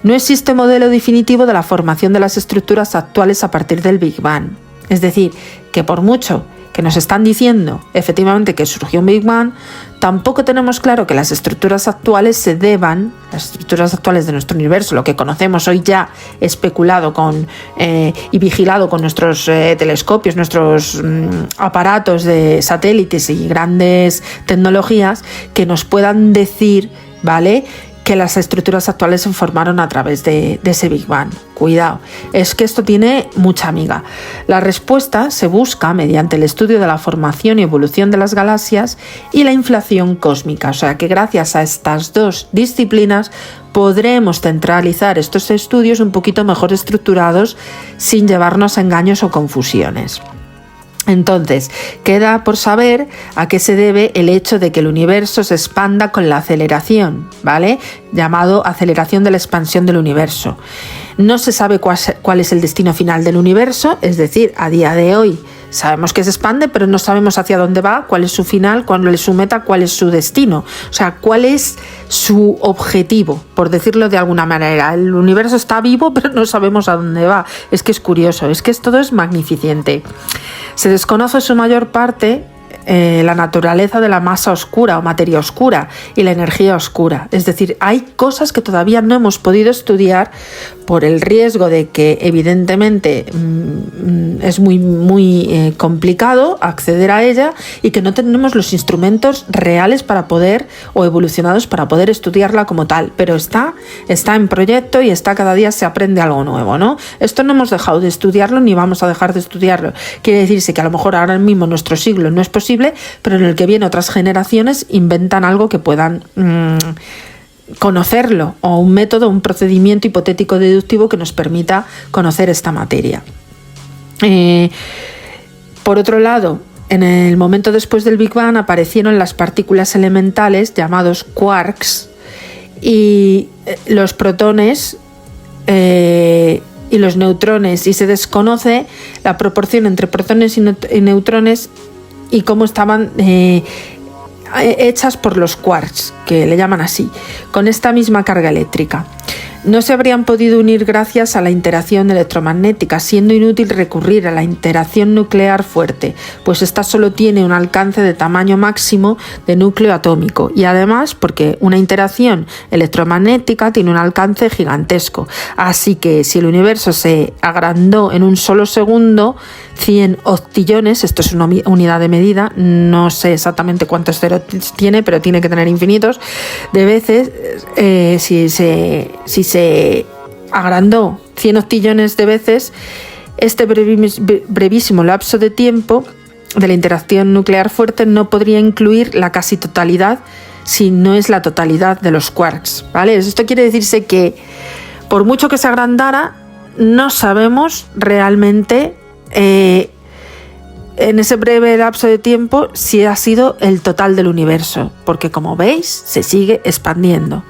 No existe modelo definitivo de la formación de las estructuras actuales a partir del Big Bang. Es decir, que por mucho que nos están diciendo efectivamente que surgió un Big Bang, tampoco tenemos claro que las estructuras actuales las estructuras actuales de nuestro universo, lo que conocemos hoy ya especulado y vigilado con nuestros telescopios, nuestros aparatos de satélites y grandes tecnologías, que nos puedan decir, ¿vale?, que las estructuras actuales se formaron a través de ese Big Bang. Cuidado, es que esto tiene mucha miga. La respuesta se busca mediante el estudio de la formación y evolución de las galaxias y la inflación cósmica. O sea que gracias a estas 2 disciplinas podremos centralizar estos estudios un poquito mejor estructurados sin llevarnos a engaños o confusiones. Entonces, queda por saber a qué se debe el hecho de que el universo se expanda con la aceleración, ¿vale?, llamado aceleración de la expansión del universo. No se sabe cuál es el destino final del universo, es decir, a día de hoy sabemos que se expande, pero no sabemos hacia dónde va, cuál es su final, cuál es su meta, cuál es su destino. O sea, cuál es su objetivo, por decirlo de alguna manera. El universo está vivo, pero no sabemos a dónde va. Es que es curioso, es que todo es magnificente. Se desconoce su mayor parte la naturaleza de la masa oscura o materia oscura y la energía oscura. Es decir, hay cosas que todavía no hemos podido estudiar por el riesgo de que evidentemente es muy complicado acceder a ella y que no tenemos los instrumentos reales para poder, o evolucionados para poder estudiarla como tal, pero está en proyecto y cada día se aprende algo nuevo, ¿no? Esto no hemos dejado de estudiarlo ni vamos a dejar de estudiarlo. Quiere decirse que a lo mejor ahora mismo en nuestro siglo no es posible, pero en el que viene otras generaciones inventan algo que puedan conocerlo, o un método, un procedimiento hipotético deductivo que nos permita conocer esta materia. Por otro lado, en el momento después del Big Bang aparecieron las partículas elementales llamados quarks y los protones y los neutrones, y se desconoce la proporción entre protones y neutrones y cómo estaban hechas por los quarks, que le llaman así, con esta misma carga eléctrica. No se habrían podido unir gracias a la interacción electromagnética, siendo inútil recurrir a la interacción nuclear fuerte, pues esta solo tiene un alcance de tamaño máximo de núcleo atómico, y además porque una interacción electromagnética tiene un alcance gigantesco. Así que si el universo se agrandó en un solo segundo, 100 octillones, esto es una unidad de medida, no sé exactamente cuántos ceros tiene, pero tiene que tener infinitos, de veces, si se agrandó 100 octillones de veces, este brevísimo lapso de tiempo de la interacción nuclear fuerte no podría incluir la casi totalidad, si no es la totalidad de los quarks, ¿vale? Esto quiere decirse que por mucho que se agrandara, no sabemos realmente en ese breve lapso de tiempo si ha sido el total del universo, porque como veis se sigue expandiendo.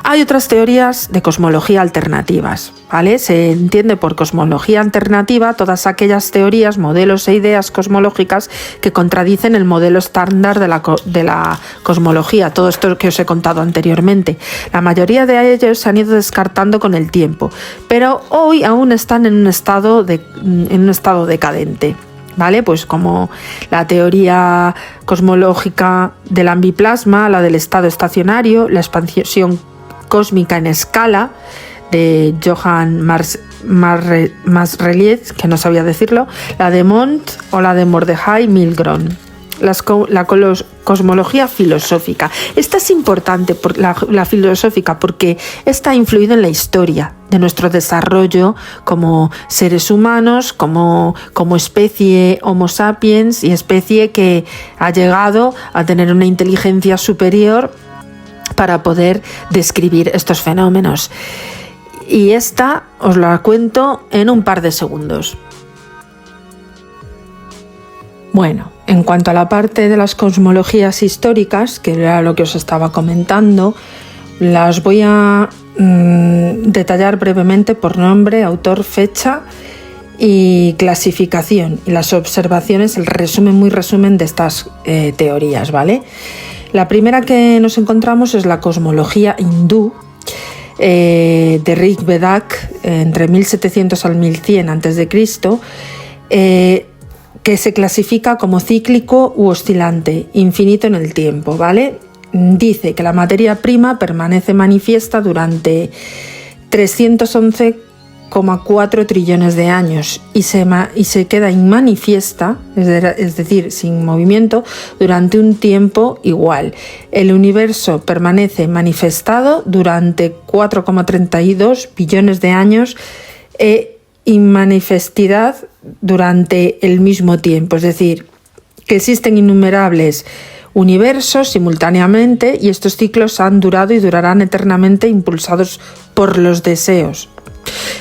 Hay otras teorías de cosmología alternativas, ¿vale? Se entiende por cosmología alternativa todas aquellas teorías, modelos e ideas cosmológicas que contradicen el modelo estándar de la cosmología, todo esto que os he contado anteriormente. La mayoría de ellos se han ido descartando con el tiempo, pero hoy aún están en un estado decadente, ¿vale? Pues como la teoría cosmológica del ambiplasma, la del estado estacionario, la expansión cósmica en escala de Johann Masrelief, que no sabía decirlo, la de Mond o la de Mordechai Milgrom. La cosmología filosófica. Esta es importante, la filosófica, porque esta ha influido en la historia de nuestro desarrollo como seres humanos, como especie Homo sapiens, y especie que ha llegado a tener una inteligencia superior para poder describir estos fenómenos. Y esta os la cuento en un par de segundos. Bueno, en cuanto a la parte de las cosmologías históricas, que era lo que os estaba comentando, las voy a detallar brevemente por nombre, autor, fecha y clasificación, y las observaciones, el muy resumen de estas teorías, ¿vale? La primera que nos encontramos es la cosmología hindú de Rig Vedak, entre 1700 al 1100 a.C., que se clasifica como cíclico u oscilante, infinito en el tiempo, ¿vale? Dice que la materia prima permanece manifiesta durante 311,4 trillones de años y se queda inmanifiesta, es decir, sin movimiento, durante un tiempo igual. El universo permanece manifestado durante 4,32 billones de años e inmanifestidad durante el mismo tiempo, es decir, que existen innumerables universos simultáneamente y estos ciclos han durado y durarán eternamente impulsados por los deseos.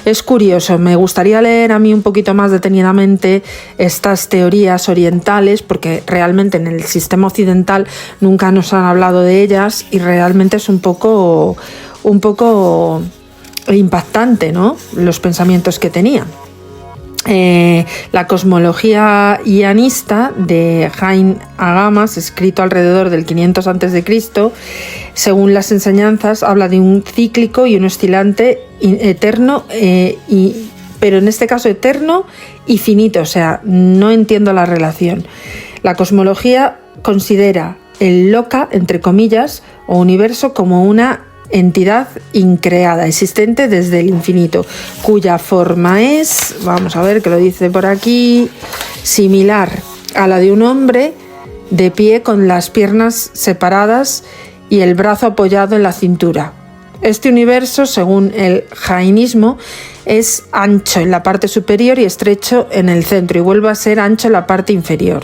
Es curioso, me gustaría leer a mí un poquito más detenidamente estas teorías orientales, porque realmente en el sistema occidental nunca nos han hablado de ellas y realmente es un poco impactante, ¿no?, los pensamientos que tenían. La cosmología ianista de Jain Agamas, escrito alrededor del 500 a.C., según las enseñanzas, habla de un cíclico y un oscilante eterno, pero en este caso eterno y finito, o sea, no entiendo la relación. La cosmología considera el loka, entre comillas, o universo como una entidad increada, existente desde el infinito, cuya forma es, vamos a ver que lo dice por aquí, similar a la de un hombre de pie con las piernas separadas y el brazo apoyado en la cintura. Este universo, según el jainismo, es ancho en la parte superior y estrecho en el centro, y vuelve a ser ancho en la parte inferior.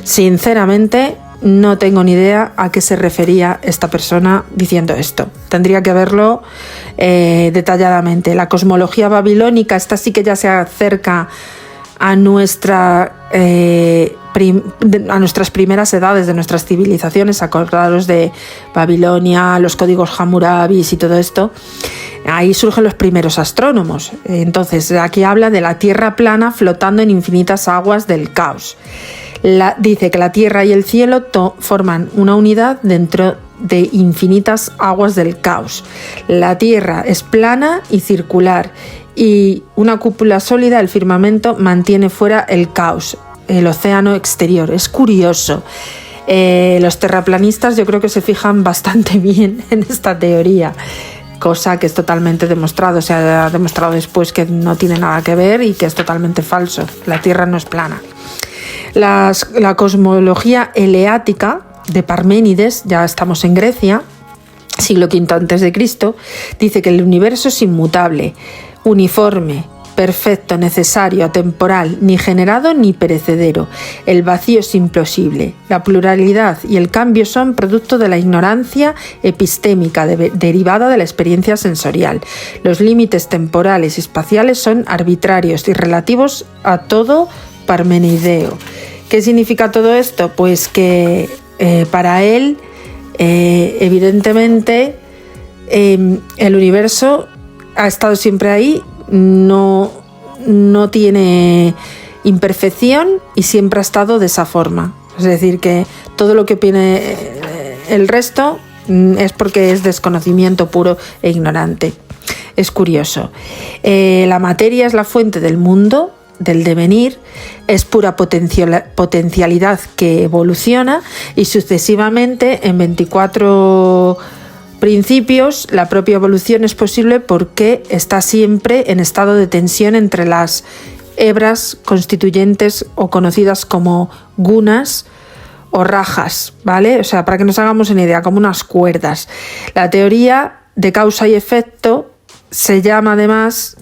Sinceramente, no tengo ni idea a qué se refería esta persona diciendo esto. Tendría que verlo detalladamente. La cosmología babilónica, esta sí que ya se acerca a nuestras primeras edades de nuestras civilizaciones. Acordaros de Babilonia, los códigos Hammurabis y todo esto. Ahí surgen los primeros astrónomos. Entonces, aquí habla de la Tierra plana flotando en infinitas aguas del caos. Dice que la tierra y el cielo forman una unidad dentro de infinitas aguas del caos. La tierra es plana y circular, y una cúpula sólida, el firmamento, mantiene fuera el caos, el océano exterior. Es curioso. Los terraplanistas yo creo que se fijan bastante bien en esta teoría, cosa que es totalmente demostrado. Se ha demostrado después que no tiene nada que ver y que es totalmente falso. La tierra no es plana. La cosmología eleática de Parménides, ya estamos en Grecia, siglo V a.C., dice que el universo es inmutable, uniforme, perfecto, necesario, atemporal, ni generado ni perecedero. El vacío es imposible. La pluralidad y el cambio son producto de la ignorancia epistémica derivada de la experiencia sensorial. Los límites temporales y espaciales son arbitrarios y relativos a todo parmenideo. ¿Qué significa todo esto? Pues que para él, evidentemente, el universo ha estado siempre ahí, no tiene imperfección y siempre ha estado de esa forma. Es decir, que todo lo que opine el resto es porque es desconocimiento puro e ignorante. Es curioso. La materia es la fuente del mundo, del devenir, es pura potencialidad que evoluciona, y sucesivamente en 24 principios la propia evolución es posible porque está siempre en estado de tensión entre las hebras constituyentes o conocidas como gunas o rajas, ¿vale? O sea, para que nos hagamos una idea, como unas cuerdas. La teoría de causa y efecto se llama además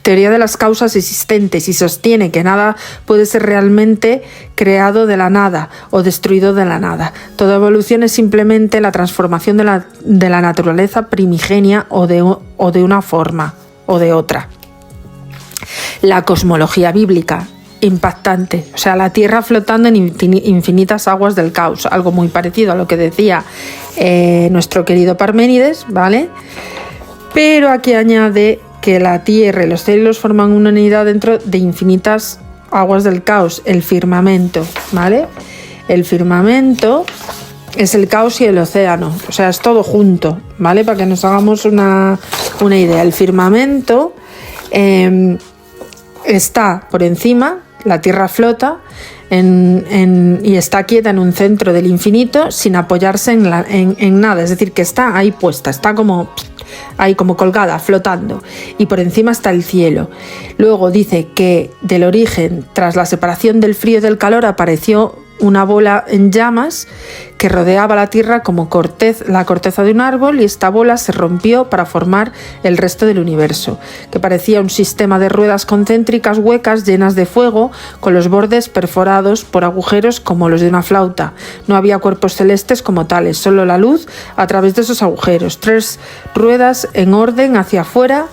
teoría de las causas existentes, y sostiene que nada puede ser realmente creado de la nada o destruido de la nada. Toda evolución es simplemente la transformación de la naturaleza primigenia o de una forma o de otra. La cosmología bíblica, impactante. O sea, la tierra flotando en infinitas aguas del caos, algo muy parecido a lo que decía nuestro querido Parménides, ¿vale? Pero aquí añade que la tierra y los cielos forman una unidad dentro de infinitas aguas del caos, el firmamento, ¿vale? El firmamento es el caos y el océano, o sea, es todo junto, ¿vale? Para que nos hagamos una idea. El firmamento está por encima, la tierra flota y está quieta en un centro del infinito sin apoyarse en nada, es decir, que está ahí puesta, está como ahí como colgada, flotando, y por encima está el cielo. Luego dice que del origen, tras la separación del frío y del calor, apareció una bola en llamas que rodeaba la tierra como la corteza de un árbol, y esta bola se rompió para formar el resto del universo, que parecía un sistema de ruedas concéntricas huecas llenas de fuego, con los bordes perforados por agujeros como los de una flauta. No había cuerpos celestes como tales, solo la luz a través de esos agujeros, 3 ruedas en orden hacia afuera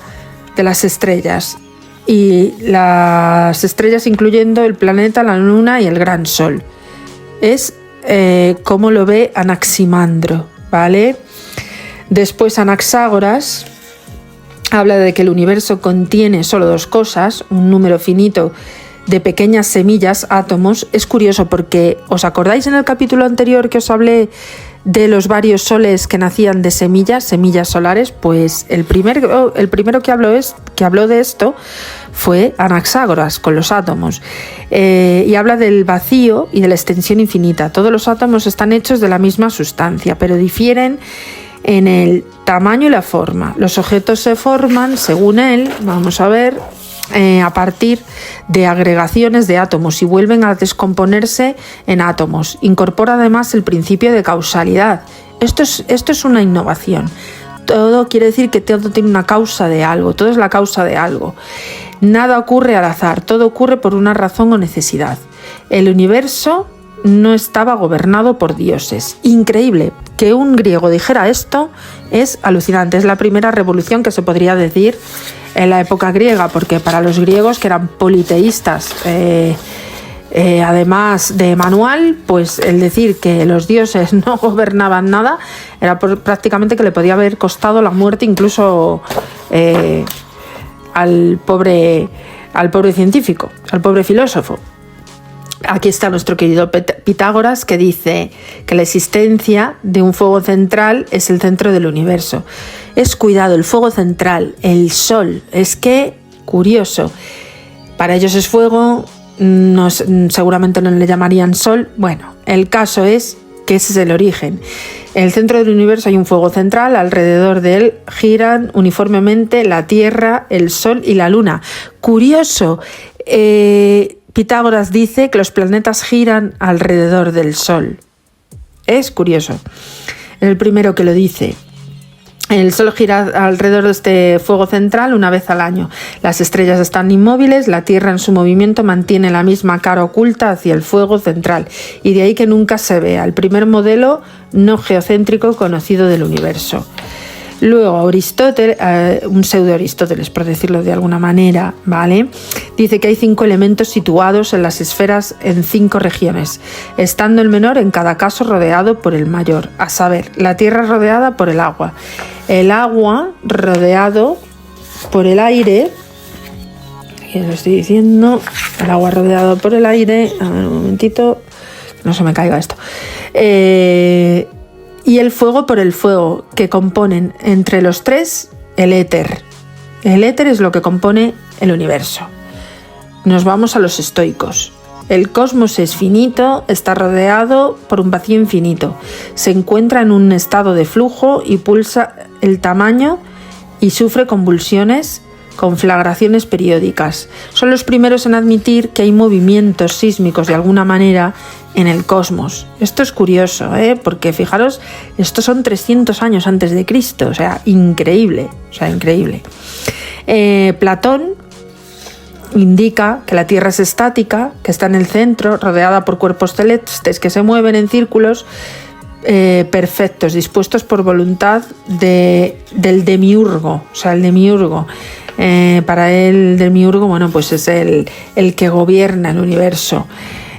de las estrellas, y las estrellas incluyendo el planeta, la luna y el gran sol. Es como lo ve Anaximandro, ¿vale? Después Anaxágoras habla de que el universo contiene solo 2 cosas, un número finito de pequeñas semillas, átomos. Es curioso porque, ¿os acordáis en el capítulo anterior que os hablé de los varios soles que nacían de semillas solares, pues el primero que habló de esto fue Anaxágoras con los átomos, y habla del vacío y de la extensión infinita. Todos los átomos están hechos de la misma sustancia, pero difieren en el tamaño y la forma. Los objetos se forman, según él, vamos a ver, a partir de agregaciones de átomos y vuelven a descomponerse en átomos. Incorpora además el principio de causalidad. Esto es una innovación. Todo quiere decir que todo tiene una causa de algo, todo es la causa de algo. Nada ocurre al azar, todo ocurre por una razón o necesidad. El universo no estaba gobernado por dioses. Increíble. Que un griego dijera esto es alucinante. Es la primera revolución que se podría decir en la época griega, porque para los griegos, que eran politeístas, además de manual, pues el decir que los dioses no gobernaban nada era prácticamente que le podía haber costado la muerte incluso al pobre científico, al pobre filósofo. Aquí está nuestro querido Pitágoras, que dice que la existencia de un fuego central es el centro del universo. Es cuidado, el fuego central, el sol. Es que, curioso, para ellos es fuego, seguramente no le llamarían sol. Bueno, el caso es que ese es el origen. En el centro del universo hay un fuego central, alrededor de él giran uniformemente la Tierra, el Sol y la Luna. Curioso, Pitágoras dice que los planetas giran alrededor del Sol. Es curioso. Es el primero que lo dice. El Sol gira alrededor de este fuego central una vez al año. Las estrellas están inmóviles, la Tierra en su movimiento mantiene la misma cara oculta hacia el fuego central, y de ahí que nunca se vea. El primer modelo no geocéntrico conocido del universo. Luego Aristóteles, un pseudo Aristóteles por decirlo de alguna manera, ¿vale? Dice que hay 5 elementos situados en las esferas en 5 regiones, estando el menor en cada caso rodeado por el mayor, a saber, la Tierra rodeada por el agua rodeado por el aire, aquí lo estoy diciendo, el agua rodeado por el aire, a ver un momentito, no se me caiga esto, y el fuego por el fuego, que componen entre los tres el éter. El éter es lo que compone el universo. Nos vamos a los estoicos. El cosmos es finito, está rodeado por un vacío infinito. Se encuentra en un estado de flujo y pulsa el tamaño y sufre convulsiones, conflagraciones periódicas. Son los primeros en admitir que hay movimientos sísmicos de alguna manera en el cosmos. Esto es curioso, porque fijaros, estos son 300 años antes de Cristo, o sea, increíble. Platón indica que la Tierra es estática, que está en el centro, rodeada por cuerpos celestes que se mueven en círculos perfectos, dispuestos por voluntad del demiurgo, o sea, el demiurgo. Para él, el demiurgo, bueno, pues es el que gobierna el universo.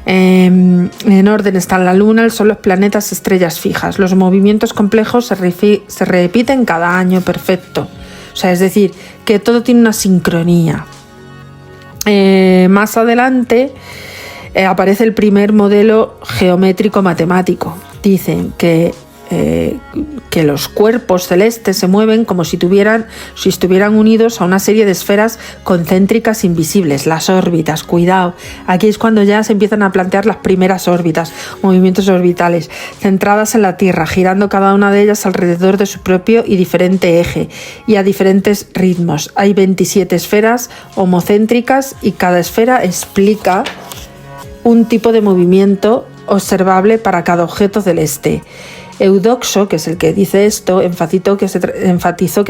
En orden están la Luna, el Sol, los planetas, estrellas fijas. Los movimientos complejos se repiten cada año, perfecto. O sea, es decir, que todo tiene una sincronía. Más adelante aparece el primer modelo geométrico matemático. Dicen que los cuerpos celestes se mueven como si estuvieran unidos a una serie de esferas concéntricas invisibles, las órbitas. Cuidado, aquí es cuando ya se empiezan a plantear las primeras órbitas, movimientos orbitales, centradas en la Tierra, girando cada una de ellas alrededor de su propio y diferente eje y a diferentes ritmos. Hay 27 esferas homocéntricas y cada esfera explica un tipo de movimiento observable para cada objeto celeste. Eudoxo, que es el que dice esto, enfatizó que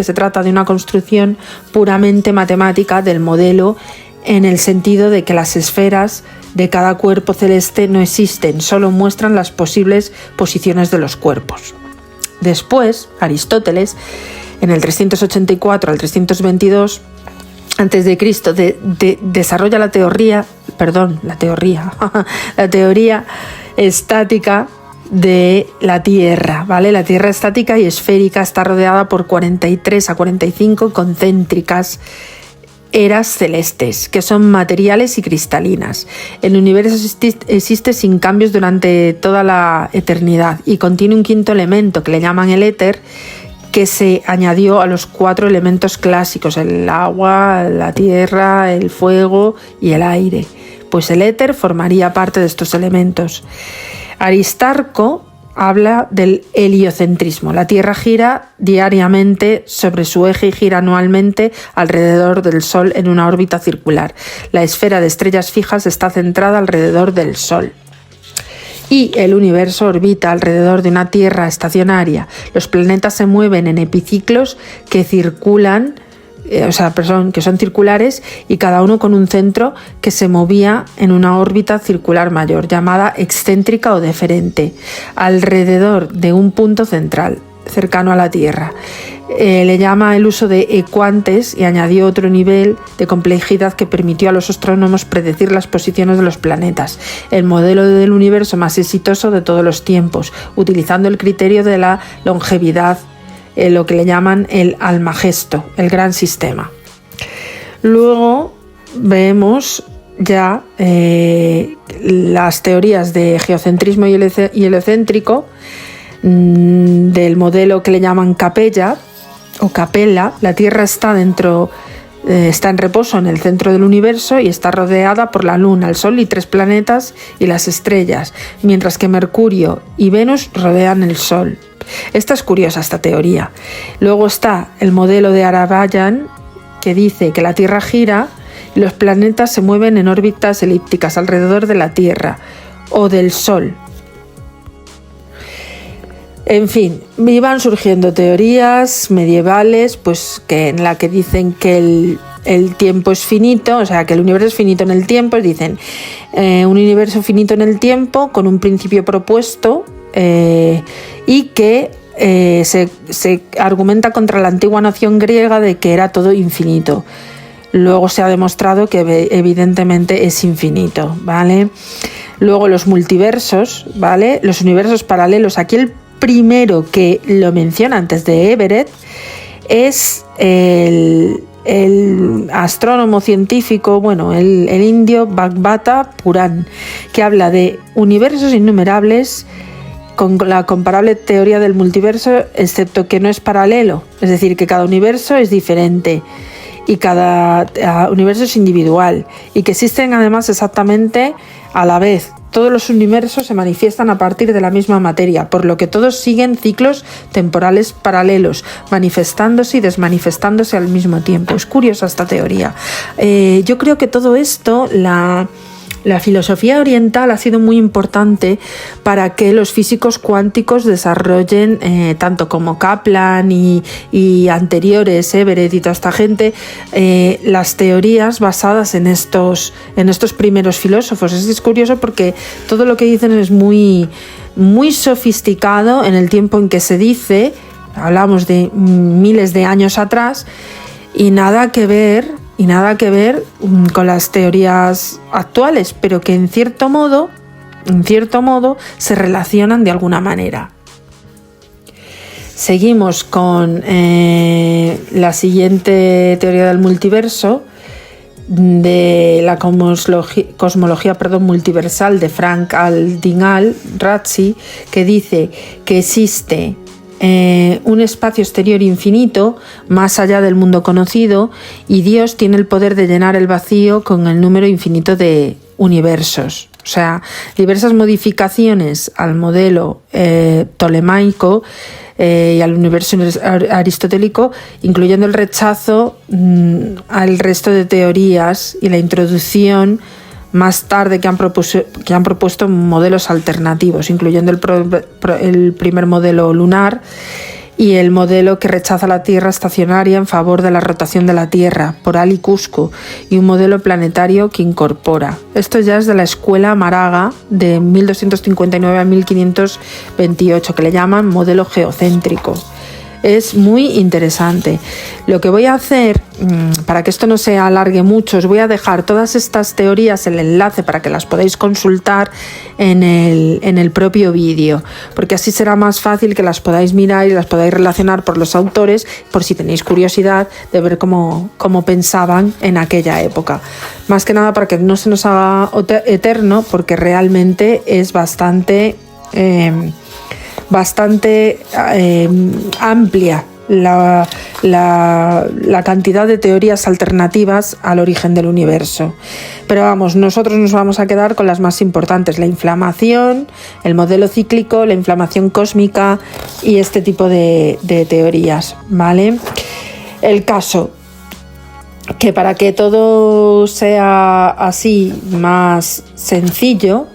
se trata de una construcción puramente matemática del modelo, en el sentido de que las esferas de cada cuerpo celeste no existen, solo muestran las posibles posiciones de los cuerpos. Después, Aristóteles, en el 384 al 322 a.C., desarrolla la teoría estática de la Tierra, ¿vale? La Tierra estática y esférica está rodeada por 43 a 45 concéntricas eras celestes, que son materiales y cristalinas. El universo existe sin cambios durante toda la eternidad y contiene un quinto elemento que le llaman el éter, que se añadió a los 4 elementos clásicos: el agua, la tierra, el fuego y el aire. Pues el éter formaría parte de estos elementos. Aristarco habla del heliocentrismo. La Tierra gira diariamente sobre su eje y gira anualmente alrededor del Sol en una órbita circular. La esfera de estrellas fijas está centrada alrededor del Sol. Y el universo orbita alrededor de una Tierra estacionaria. Los planetas se mueven en epiciclos que circulan, que son circulares, y cada uno con un centro que se movía en una órbita circular mayor, llamada excéntrica o deferente, alrededor de un punto central, cercano a la Tierra. Le llama el uso de ecuantes y añadió otro nivel de complejidad que permitió a los astrónomos predecir las posiciones de los planetas, el modelo del universo más exitoso de todos los tiempos, utilizando el criterio de la longevidad, lo que le llaman el Almagesto, el gran sistema. Luego vemos ya las teorías de geocentrismo y heliocéntrico, del modelo que le llaman Capella o Capella. La Tierra está en reposo en el centro del universo y está rodeada por la Luna, el Sol y 3 planetas y las estrellas, mientras que Mercurio y Venus rodean el Sol. Esta es curiosa, esta teoría. Luego está el modelo de Arabayan, que dice que la Tierra gira y los planetas se mueven en órbitas elípticas alrededor de la Tierra o del Sol. En fin, iban surgiendo teorías medievales, pues en la que dicen que el tiempo es finito, o sea, que el universo es finito en el tiempo. Dicen un universo finito en el tiempo con un principio propuesto, y que se argumenta contra la antigua noción griega de que era todo infinito. Luego se ha demostrado que evidentemente es infinito, ¿vale? Luego los multiversos, ¿vale? Los universos paralelos. Aquí el primero que lo menciona antes de Everett es el astrónomo científico, el indio Bhagavata Puran, que habla de universos innumerables con la comparable teoría del multiverso, excepto que no es paralelo, es decir, que cada universo es diferente y cada universo es individual, y que existen además exactamente a la vez. Todos los universos se manifiestan a partir de la misma materia, por lo que todos siguen ciclos temporales paralelos, manifestándose y desmanifestándose al mismo tiempo. Es curiosa esta teoría. Yo creo que todo esto, la filosofía oriental ha sido muy importante para que los físicos cuánticos desarrollen, tanto como Kaplan y anteriores, Everett y toda esta gente, las teorías basadas en estos primeros filósofos. Es curioso porque todo lo que dicen es muy, muy sofisticado en el tiempo en que se dice. Hablamos de miles de años atrás, y nada que ver con las teorías actuales, pero que en cierto modo se relacionan de alguna manera. Seguimos con la siguiente teoría del multiverso, de la cosmología multiversal de Frank al-Din-al-Razi, que dice que existe un espacio exterior infinito más allá del mundo conocido, y Dios tiene el poder de llenar el vacío con el número infinito de universos. O sea, diversas modificaciones al modelo ptolemaico y al universo aristotélico, incluyendo el rechazo al resto de teorías y la introducción más tarde que han propuesto modelos alternativos, incluyendo el primer modelo lunar y el modelo que rechaza la Tierra estacionaria en favor de la rotación de la Tierra por Ali Cusco, y un modelo planetario que incorpora. Esto ya es de la escuela Maraga de 1259 a 1528, que le llaman modelo geocéntrico. es muy interesante. Lo que voy a hacer, para que esto no se alargue mucho, os voy a dejar todas estas teorías, el enlace para que las podáis consultar en el propio vídeo, porque así será más fácil que las podáis mirar y las podáis relacionar por los autores, por si tenéis curiosidad de ver cómo pensaban en aquella época. Más que nada para que no se nos haga eterno, porque realmente es bastante amplia la cantidad de teorías alternativas al origen del universo. Pero vamos, nosotros nos vamos a quedar con las más importantes: la inflamación, el modelo cíclico, la inflamación cósmica y este tipo de teorías, ¿vale? El caso, que para que todo sea así más sencillo,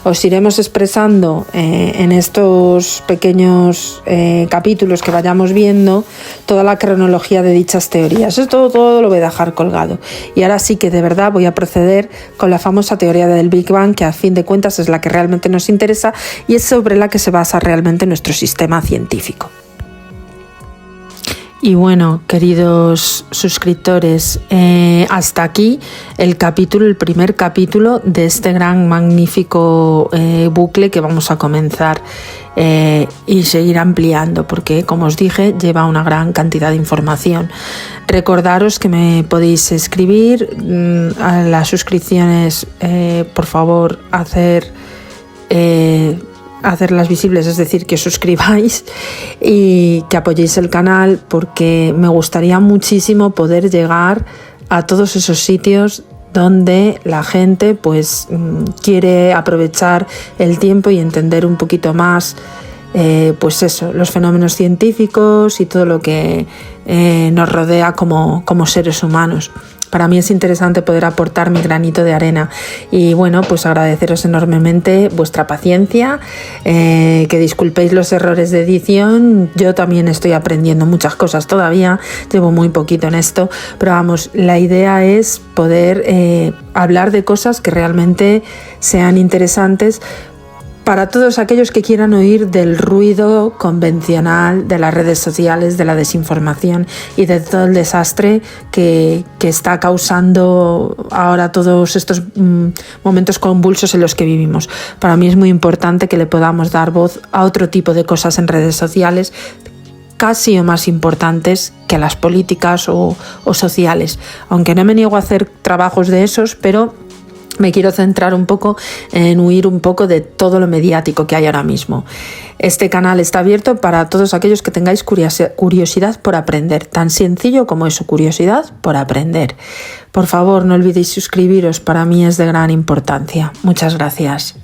os iremos expresando en estos pequeños capítulos que vayamos viendo toda la cronología de dichas teorías. Esto todo lo voy a dejar colgado. Y ahora sí que de verdad voy a proceder con la famosa teoría del Big Bang, que a fin de cuentas es la que realmente nos interesa y es sobre la que se basa realmente nuestro sistema científico. Y bueno, queridos suscriptores, hasta aquí el primer capítulo de este gran, magnífico bucle que vamos a comenzar y seguir ampliando, porque, como os dije, lleva una gran cantidad de información. Recordaros que me podéis escribir a las suscripciones, por favor, hacerlas visibles, es decir, que os suscribáis y que apoyéis el canal, porque me gustaría muchísimo poder llegar a todos esos sitios donde la gente pues quiere aprovechar el tiempo y entender un poquito más pues eso, los fenómenos científicos y todo lo que nos rodea como seres humanos. Para mí es interesante poder aportar mi granito de arena y bueno, pues agradeceros enormemente vuestra paciencia, que disculpéis los errores de edición. Yo también estoy aprendiendo muchas cosas todavía, llevo muy poquito en esto, pero vamos, la idea es poder hablar de cosas que realmente sean interesantes para todos aquellos que quieran oír del ruido convencional, de las redes sociales, de la desinformación y de todo el desastre que está causando ahora todos estos momentos convulsos en los que vivimos. Para mí es muy importante que le podamos dar voz a otro tipo de cosas en redes sociales, casi o más importantes que las políticas o sociales. Aunque no me niego a hacer trabajos de esos, pero me quiero centrar un poco en huir un poco de todo lo mediático que hay ahora mismo. Este canal está abierto para todos aquellos que tengáis curiosidad por aprender, tan sencillo como es su curiosidad por aprender. Por favor, no olvidéis suscribiros, para mí es de gran importancia. Muchas gracias.